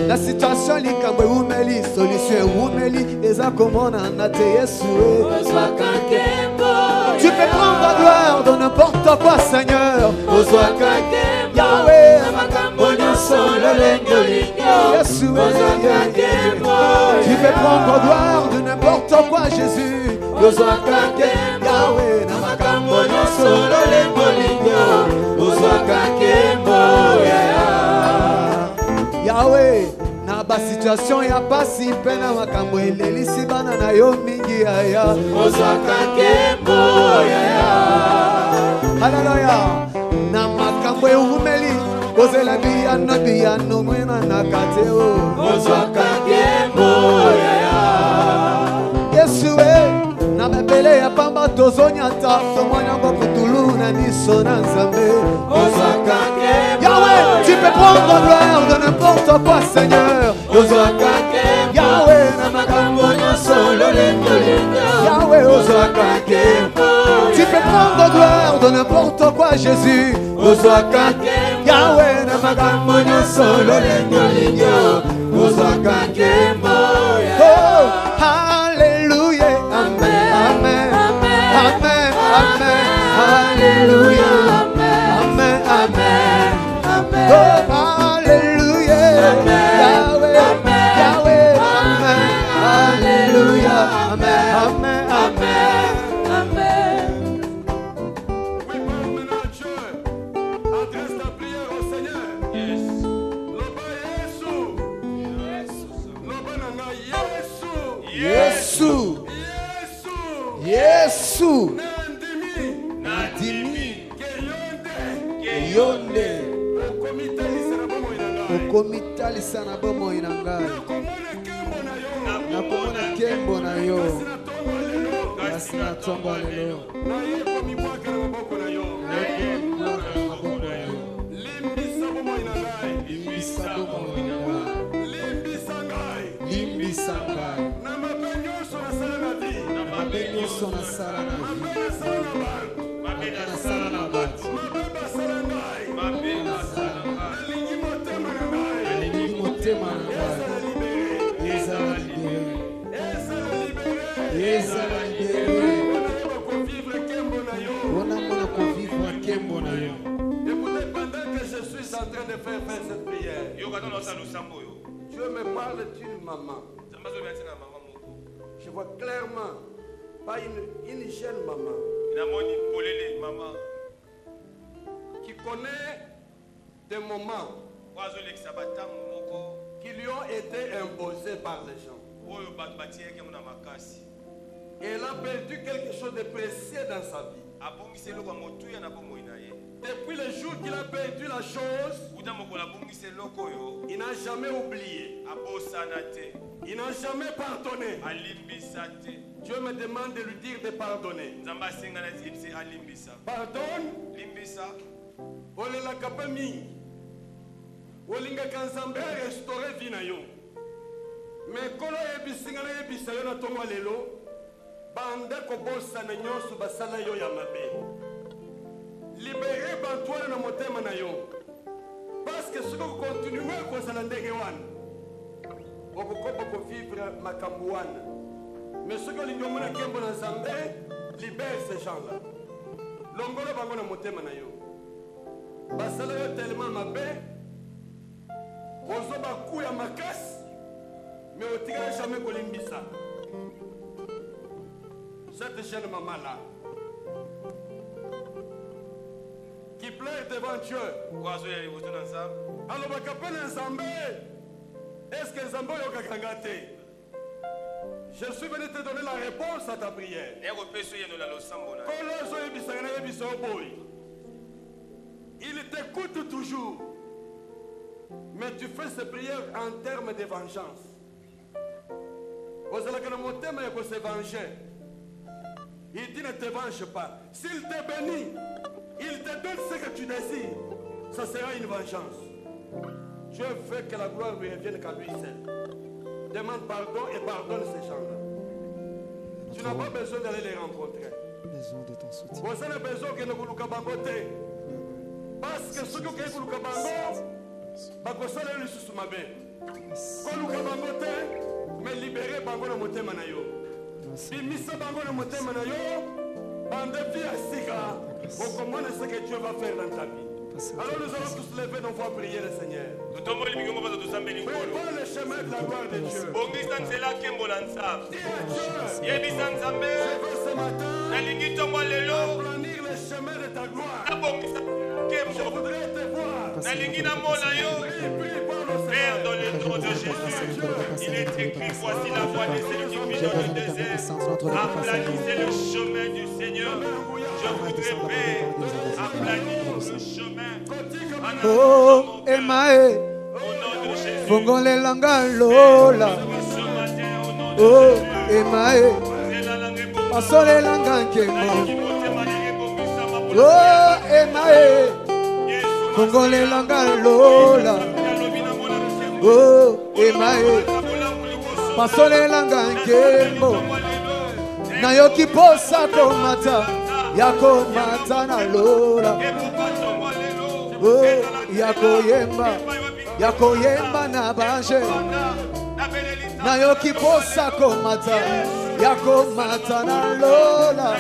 la situation likambo umeli solution umeli eza komona na te Yesu yozwaka nkembo. Tu peux prendre gloire de n'importe quoi, Seigneur. Yozwaka nkembo Yahweh na makambo nyonso lolengo lingyo Yesu yozwaka nkembo. Tu peux prendre gloire de n'importe quoi, Jésus. Yozwaka nkembo Yahweh na makambo nyonso lolengo lingyo yozwaka nkembo. Yahweh na ba situation ya pasi pe na makambo elelisi bana na yo mingi aya yozwaka nkembo. Hallelujah. Na makambo eumeli kozela biyano mwena na kateo yozwaka nkembo. Yesu na mebele ya pamba tozonyata tomwanyango kutulu na miso na Nzambe yozwaka nkembo. Yahweh, tu peux prendre gloire de n'importe quoi, Seigneur. Yozwaka nkembo Yahweh na makambo nyonso lolengo lingyo Yahweh yozwaka nkembo. Tu peux prendre gloire de n'importe quoi, Jésus. Yozwaka nkembo Yahweh na makambo nyonso lolengo lingyo yozwaka nkembo. Oh, hallelujah. Amen. Amen. Amen. Amen. Hallelujah. Amen. Amen. Oh, hallelujah. Yahweh. Yahweh. Amen. Hallelujah. Amen. Amen. Amen. Amen. Oui, maintenant Dieu adresse ta prière au Seigneur. Yes. Loba Yesu. Loba nanga Yesu. Yesu. Yesu. Yesu. Nandimi. Yonde. Okomitalisana bomoi na ngai. Okomitalisana bomoi na ngai. Nakomona nkembo na yo. Kasi na tombo lelo. Nayebo mibwaka na maboko na yo. Limbisa bomoi na ngai. Limbisa bomoi na ngai. Limbisa ngai. Limbisa ngai. Na mabe nyonso nasala na vi. Mabe nyonso nasala na vi. Mabe nasala na bato. Mabe basala ngai. Nalingi motema na ngai. Nalingi motema na ngai. Ezala libere. Ezala libere. Wana mona kovivre nkembo na yo. Écoutez, pendant que je suis en train de faire cette prière, Dieu me parle d'une maman. Je vois clairement, pas une jeune maman qui connaît des moments qui lui ont été imposés par les gens. Et elle a perdu quelque chose de précieux dans sa vie. Depuis le jour qu'il a perdu la chose, il n'a jamais oublié. Il n'a jamais pardonné. Dieu me demande de lui dire de pardonner. Pardonne. Olela kapami. Olinga kanzambe restaurer vie na yo. Mais kolo yebisinga na yebisa yo na tongo lelo. Bande ko bossa na nyonso basala yo ya mabe. Libérer bantoine na motema na yo. Parce que ce que continuer kozala ndenge wana. Okokoba ko vivre makambo wana. Mais ce que lingo mona kembo na Nzambe, libère ces gens-là. Longolo bango na motema na yo. Basala yo tellement mabe. Ozo baku ya makasi. Mais otika jamais kolimbisa. Cette jeune maman-là, qui pleure devant Dieu. Alors, est-ce que Nzambe yokakangate? Je suis venu te donner la réponse à ta prière. Il t'écoute toujours. Mais tu fais ces prières en termes de vengeance. Il dit ne te venge pas. S'il te bénit, il te donne ce que tu désires. Ça sera une vengeance. Dieu veut que la gloire lui revienne qu'à lui seul. Demande pardon et pardonne ces gens-là. Tu n'as pas besoin d'aller les rencontrer. Besoin de ton soutien. Vous avez besoin que nous vous bangote. Parce que ceux qui vous bangote, bakosala le sous ma bête. Quand nous bangote, mais libérer bango na motema na yo. Bimisa bango na motema na yo. Bande vie à sika. Pour comprendre ce que Dieu va faire dans ta vie. Alors nous allons tous lever nos voix prier le Seigneur. Prépare le chemin de la gloire de Dieu. Dis à Dieu, je veux ce matin aplanir le chemin de ta gloire. Je voudrais te voir. Père, dans le nom de Jésus, il est écrit, voici la voie de celui qui vit dans le désert. Aplanissez le chemin du Seigneur. Je voudrais, Père, aplanir le chemin. Oh, Emae, Fongole Langa Lola. Oh, Emae, Pasole Langa Kemo. Oh, Emae, Fongole Langa Lola. Oh, Emae, Pasole Langa Kemo. Nayoki posa komata, yako mata na Lola. Oh, yako yemba na banje. Nayoki posa komata, yako mata na Lola.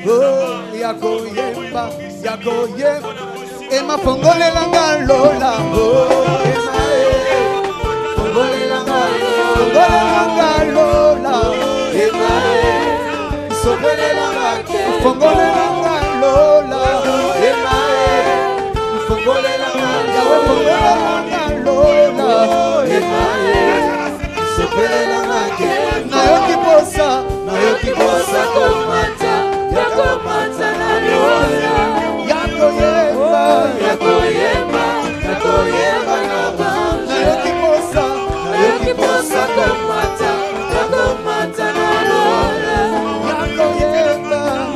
Oh, yako yemba. Ema fongole langa Lola. Oh, ema fongole langa Lola. Ema sobele langa, fongole langa Lola. Ema fongole langa, yawe fongole langa Lola. Ema sobele langa. Nayoki posa komata, yako mata na Lola. Yako yemba na banje. Nayoki posa komata, yako mata na Lola.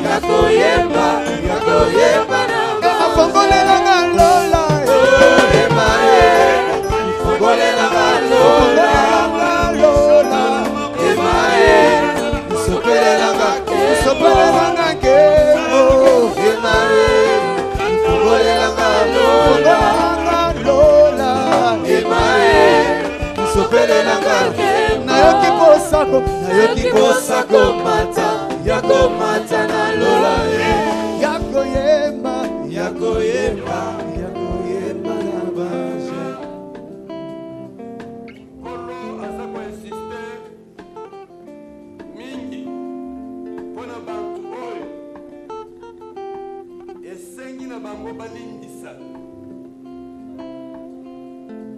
Yako yemba na banje. Fongole langa Lola. Ema fongole langa Lola. Ema sopele langa kemo. Ema fongole langa Lola. Ema sopele langa kemo. Nayoki posa komata, yako mata na Lola. Yako yemba na banje. Kolo aza ko insister mingi pona bantu oyo esengi na bango balimbisa.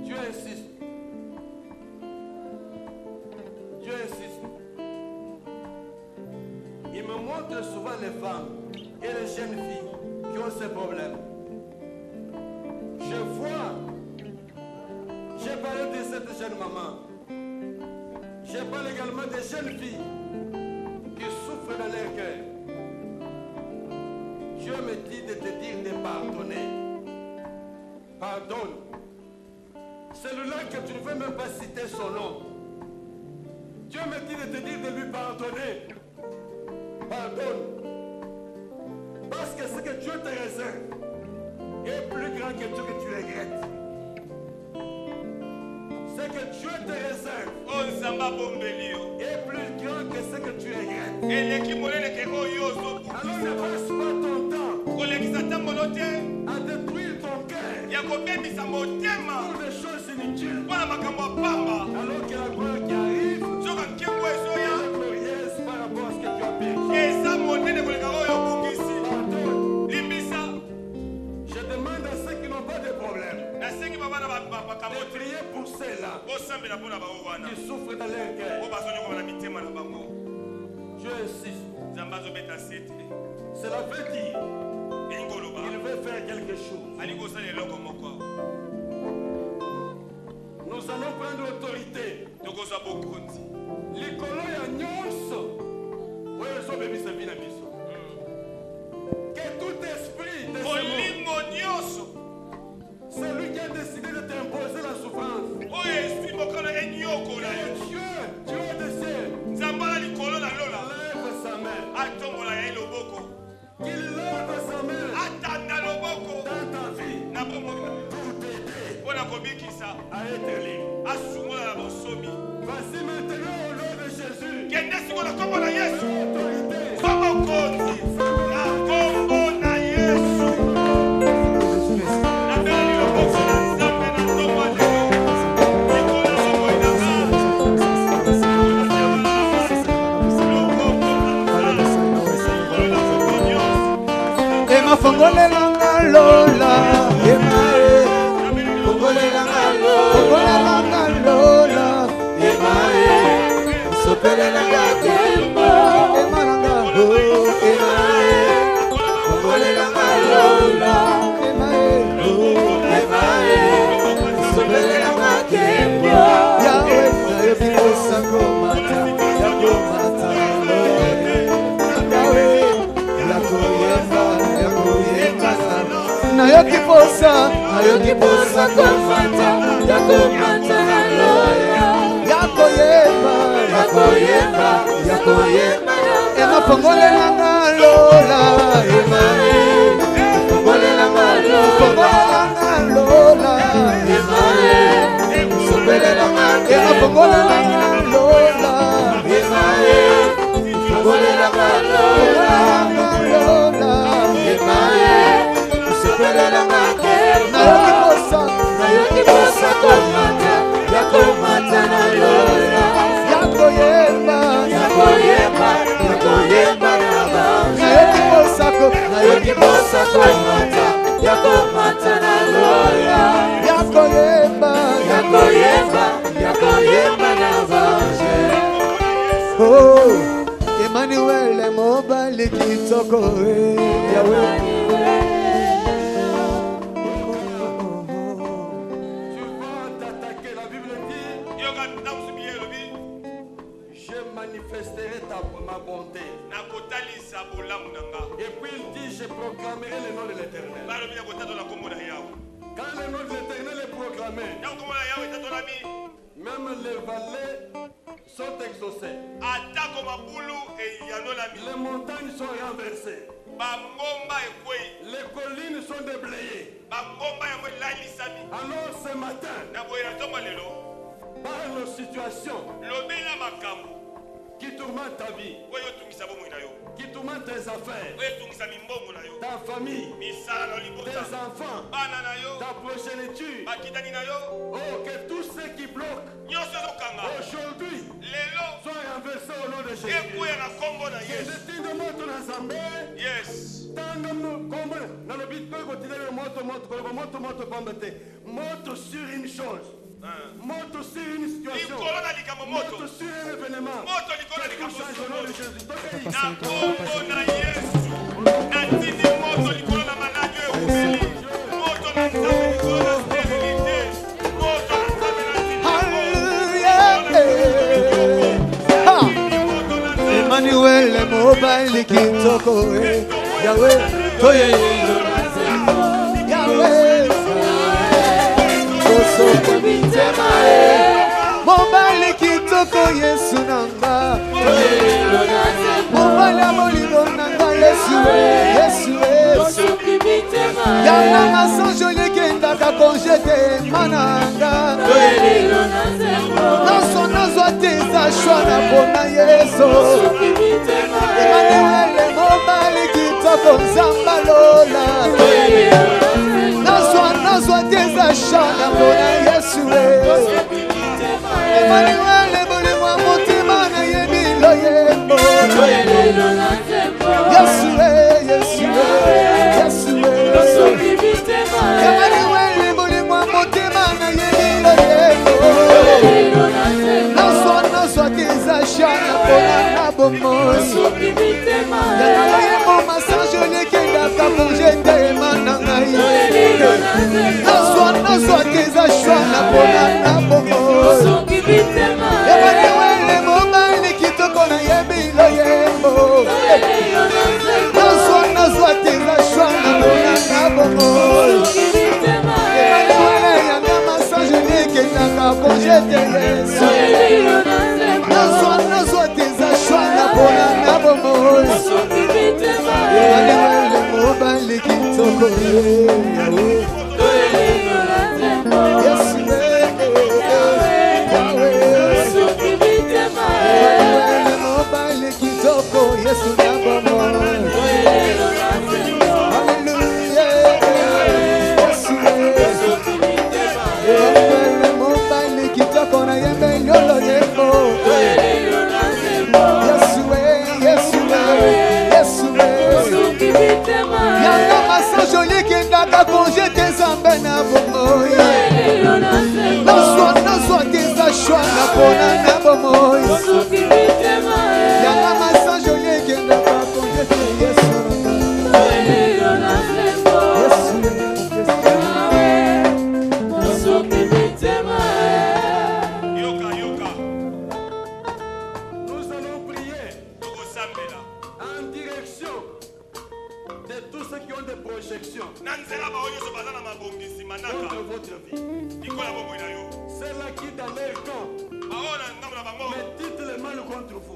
Dieu insiste. Il me montre souvent les femmes et les jeunes filles qui qui ont ces problèmes. Je vois, j'ai parlé de cette jeune maman. Je parle également des jeunes filles qui souffrent dans leur cœur. Dieu me dit de te dire de pardonner. Pardonne. Celui-là que tu ne veux même pas citer son nom. Dieu me dit de te dire de lui pardonner. Pardonne. Parce que ce que Dieu te réserve est plus grand que ce que tu regrettes. Ce que Dieu te réserve est plus grand que ce que tu regrettes. Alors ne passe pas ton temps à détruire ton cœur pour des choses inutiles. Alors que la gloire qui arrive est glorieuse par rapport à ce que tu as péché. Je demande à ceux qui n'ont pas de problème de prier pour ceux-là qui souffrent dans leur cœur. Je insiste. Cela veut dire qu'il veut faire quelque chose. Nous allons prendre l'autorité. Likolo ya nyonso oyo ezobebisa bino biso. Que tout esprit de ce monde, celui qui a décidé de t'imposer la souffrance, Dieu de ciel, lève sa main. Qu'il lève sa main dans ta vie pour t'aider à être libre. Vas-y maintenant au nom de Jésus. Fongolela lola, emae. Fongolela lola, emae. Sopelela gatembo, emaranga ho, emae. Fongolela lola, emae, emae. Sopelela gatembo. Yahweh, nayo bikosa komata, yakomata. Yahweh, yakoyemba. Nayo kiposa komata, yakomata na loya. Yakoyemba. Ema fongolela na lola, ema fongolela na lola, ema sobelela na ema fongolela na lola, ema fongolela na lola, ema nayo kiposa komata, yakomata na lola. Yakoyemba na banje. Nayo kiposa komata, yakomata na lola. Yakoyemba na banje. Oh, Emmanuel mobile kitoko Yahweh. Manifesterai ma bonté. Et puis il dit, je proclamerai le nom de l'Éternel. Quand le nom de l'Éternel est proclamé, même les vallées sont exaucées. Les montagnes sont renversées. Les collines sont déblayées. Alors ce matin, par nos situations qui tourmente ta vie, qui tourmente tes affaires, ta famille, tes enfants, ta progéniture, oh, que tous ceux qui bloquent aujourd'hui soient renversés au nom de Jésus. Moto sur une chose, moto sur une situation, moto sur un événement, quelque chose au nom de Jésus. le mobile kitoko Yahweh toyelo Yahweh Kosoko mitema mobile kitoko Yesu nanga toyelo mobile molimo nanga Yesu Yesu Yana masanjo lekenda ka konjete mananga toyelo nazo nazo teza shwana pona Yesu Emmanuel mobile kitoko Zambalola nazo teza shwana pona Yesu Emmanuel molimo mutima na yemilo yembo Yesu Yesu Yesu Emmanuel molimo mutima na yemilo yembo nazo teza shwana pona nabomoy Yana yembo masanjo lekenda ka konjete manangai nazo teza shwana pona nabomoy Emmanuel mobile kitoko na yemilo yembo nazo teza shwana pona nabomoy Emmanuel yana masanjo lekenda ka konjete Yesu nazo teza shwana pona nabomoy Emmanuel mobile kitoko Yahweh Yesu Emmanuel mobile kitoko Yesu nabomoy Hallelujah Yesu Emmanuel mobile kitoko na yemelo yembo Yesu Yesu Yana masanjo lekenda ka konjete Nzambe na bomoy nazo teza shwana pona na bomoy Yana masanjo lekenda ka konjete Yesu Yoka. Nous allons prier en direction de tous ceux qui ont des projections contre votre vie. Ceux-là qui dans leur camp méditent le mal contre vous.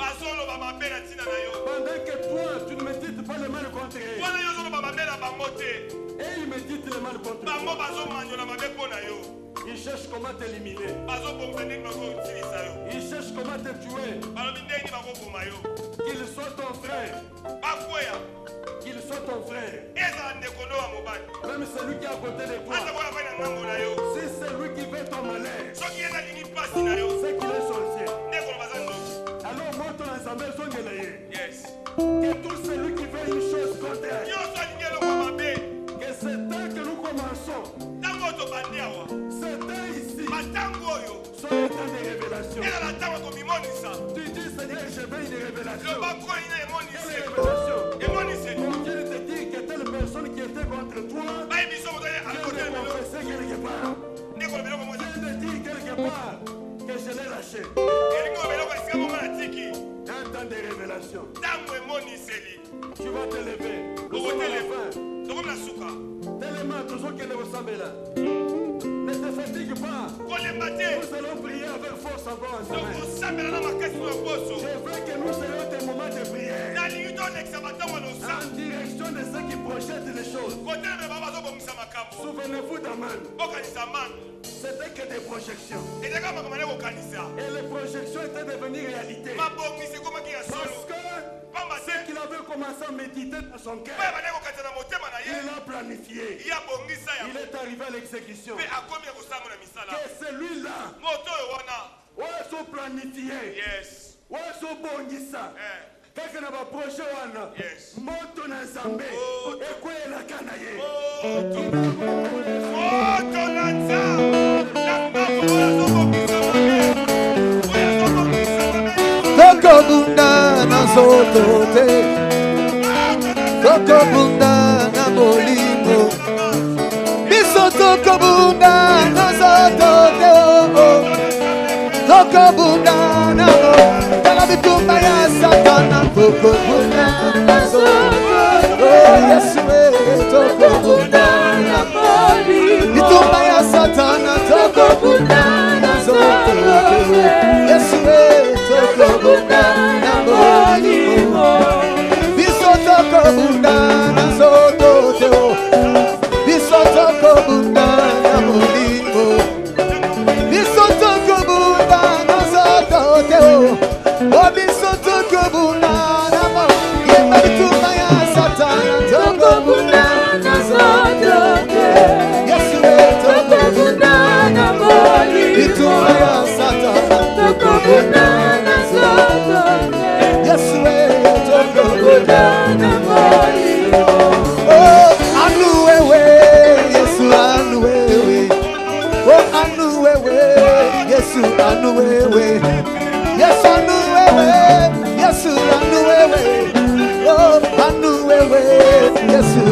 Pendant que toi, tu ne médites pas le mal contre eux. Et ils méditent le mal contre toi. Ils cherchent comment t'éliminer. Ils cherchent comment te tuer. Qu'il soit ton frère. Qu'il soit ton frère. Même celui qui est à côté de toi. Si c'est lui qui veut ton malheur. C'est qu'il est sorcier. Alors moi ton ensemble sont guéris. Que tout celui qui fait une chose contraire. Que c'est temps que nous commençons. C'est temps ici. Soit le temps de révélation. Tu dis Seigneur, je veux une révélation. Quelle révélation? Quand Dieu te dit que telle personne qui était contre toi, Dieu te confessait quelque part. Dieu te dit quelque part que je l'ai lâché. Un temps de révélation. Tu vas te lever. Tellement toujours qu'elle ressemble là. Ne te fatigue pas. Nous allons prier avec force encore ensemble. Je veux que nous ayons des moments de prière en direction de ceux qui projettent les choses. Souvenez-vous d'Aman. C'était que des projections. Et les projections étaient devenues réalité. Parce que ce qu'il avait commencé à méditer dans son cœur, il l'a planifié. Il est arrivé à l'exécution. Que celui-là, où est-ce planifié? Où est-ce bongisa? Kaka na ba projet wana moto na Nzambe ekwela kana ye moto na Nzambe Toko bunda na soto te Toko bunda na molimo Biso toko bunda na soto te Toko bunda na molimo Tala bitumba ya satana Toko bunda tokobunda na nzoto Yesu tokobunda na molimo biso tokobunda na nzoto biso tokobunda na molimo biso tokobunda na nzoto o biso tokobunda na molimo yemba bituma ya satana tokobunda na nzoto Yesu tokobunda na molimo bituma ya satana tokobunda na nzoto Yesu tokobunda na molimo oh anu wewe Yesu anu wewe oh anu wewe Yesu anu wewe Yesu anu wewe Yesu anu wewe oh anu wewe Yesu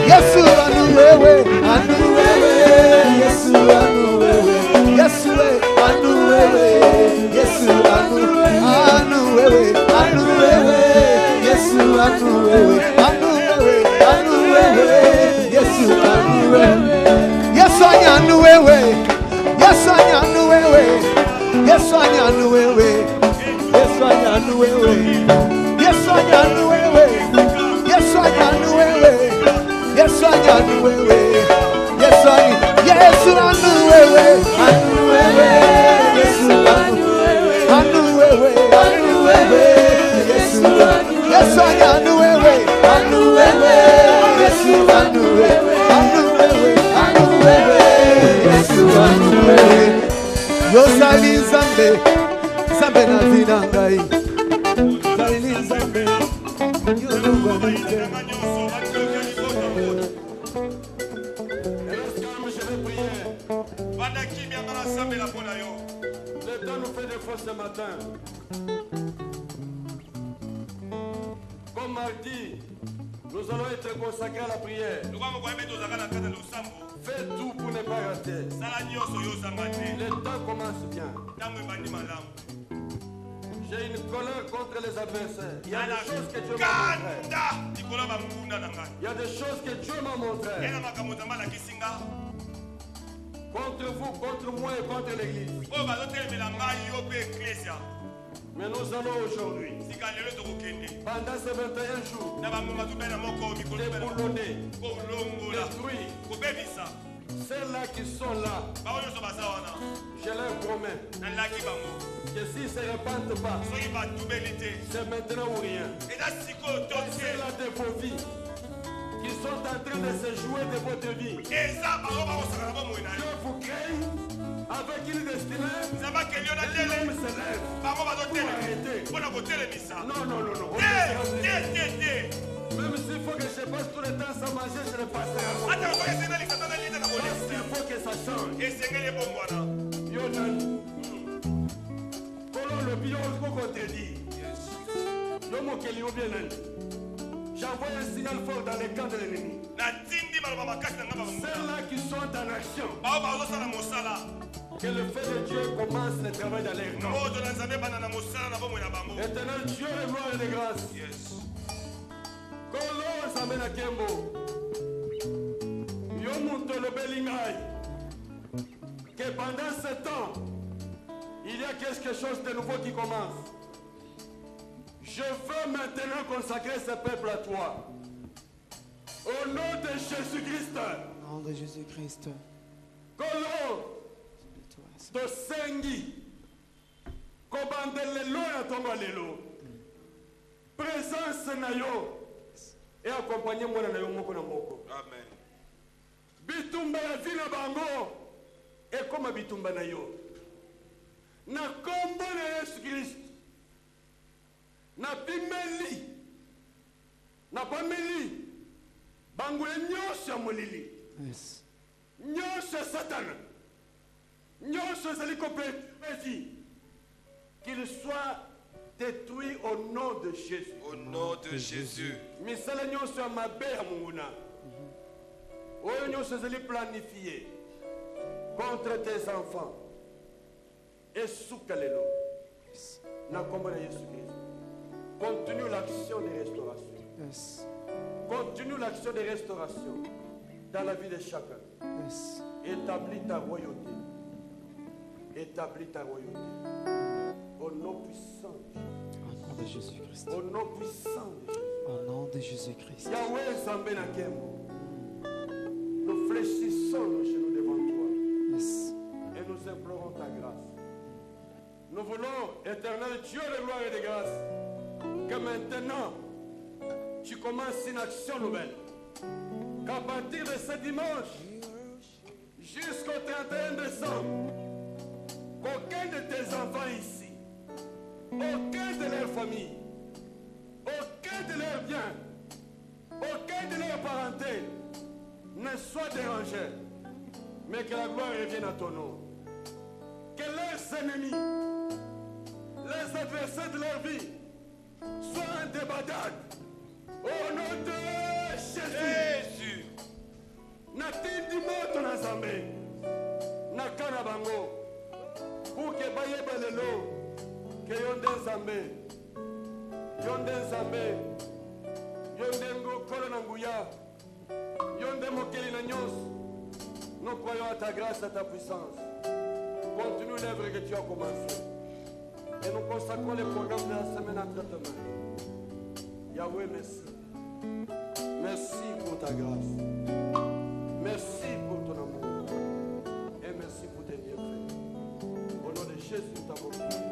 Yesu anu wewe Yesu anu wewe Yesu anu wewe Yesu anu wewe Yesu anu wewe Yesu anu wewe Yesu anu wewe Yesu anu wewe Yesu anu wewe Yesu anu wewe Yesu anu wewe Yesu anu wewe Yesu anu wewe Yesu anu wewe Yesu anu wewe Yesu anu wewe Yesu anu wewe Yesu anu wewe Yosali Nzambe Nzambe na vida ngai Zali Nzambe Yolungwa nite Le temps nous fait défaut ce matin. Comme mardi, nous allons être consacrés à la prière. Fais tout pour ne pas rater. Le temps commence bien. J'ai une colère contre les adversaires. Il y a des choses que Dieu m'a montrées. Il y a des choses que Dieu m'a montrées. Contre vous, contre moi et contre l'église. Mais nous allons aujourd'hui, pendant ces 21 jours, déboulonner, détruire. Ceux-là qui sont là, je leur promets que s'ils ne se repentent pas, c'est maintenant ou rien. Ceux-là de vos vies qui sont en train de se jouer de votre vie, Dieu vous crée avec une destinée. L'homme se lève pour arrêter. Non. Même s'il faut que je passe tout le temps sans manger, je le passerai à moi. Parce qu'il faut que ça change. J'envoie un signal fort dans les camps de l'ennemi. Ceux-là qui sont en action, que le fait de Dieu commence le travail dans les camps. Éternel Dieu de gloire et de grâce. Que pendant ce temps, il y a quelque chose de nouveau qui commence. Je veux maintenant consacrer ce peuple à toi. Au nom de Jésus-Christ. Au nom de Jésus-Christ. Kolo tosengi kobandelelo na tongo lelo. Présence na yo et accompagner moi na yo moko na moko. Amen. Bitumba ya vina bango et comme bitumba na yo. Na kombo na Yesu Christ. Na pimeli. Na pameli. Bango nyosha molili. Yes. Nyosha Satan. Nyosha zalikopeti. Qu'il soit détruit au nom de Jésus. Au nom de Jésus. Misala nyosha mabe ya munguna. Oyo nyosha zali planifié contre tes enfants. Et soukalelo. Na kombo na Yesu Christ. Continue l'action de restauration. Yes. Continue l'action de restauration dans la vie de chacun. Yes. Établis ta royauté. Établis ta royauté. Au nom puissant de Jésus. Au nom de Jésus-Christ. Au nom puissant de Jésus. Au nom de Jésus-Christ. Yahweh Zambé Nakemo. Nous fléchissons nos genoux devant toi. Yes. Et nous implorons ta grâce. Nous voulons, éternel Dieu de gloire et de grâce, que maintenant, tu commences une action nouvelle. Qu'à partir de ce dimanche, jusqu'au 31 décembre, qu'aucun de tes enfants ici, aucun de leurs familles, aucun de leurs biens, aucun de leurs parentés ne soit dérangé, mais que la gloire revienne à ton nom. Que leurs ennemis, les adversaires de leur vie, soient en débandade. Au nom de Jésus. Natindi moto na Zambé. Nakana bango. Pour que baye balelo. Que yonde Zambé. Yonde Zambé. Yonde ngokolo na nguya. Yonde mokeli na nyos. Nous croyons à ta grâce, à ta puissance. Continue l'œuvre que tu as commencée. Et nous consacrons les programmes de la semaine entre tes mains. Yahweh, merci. Merci pour ta grâce. Merci pour ton amour. Et merci pour tes bienfaits. Au nom de Jésus, nous t'avons prié.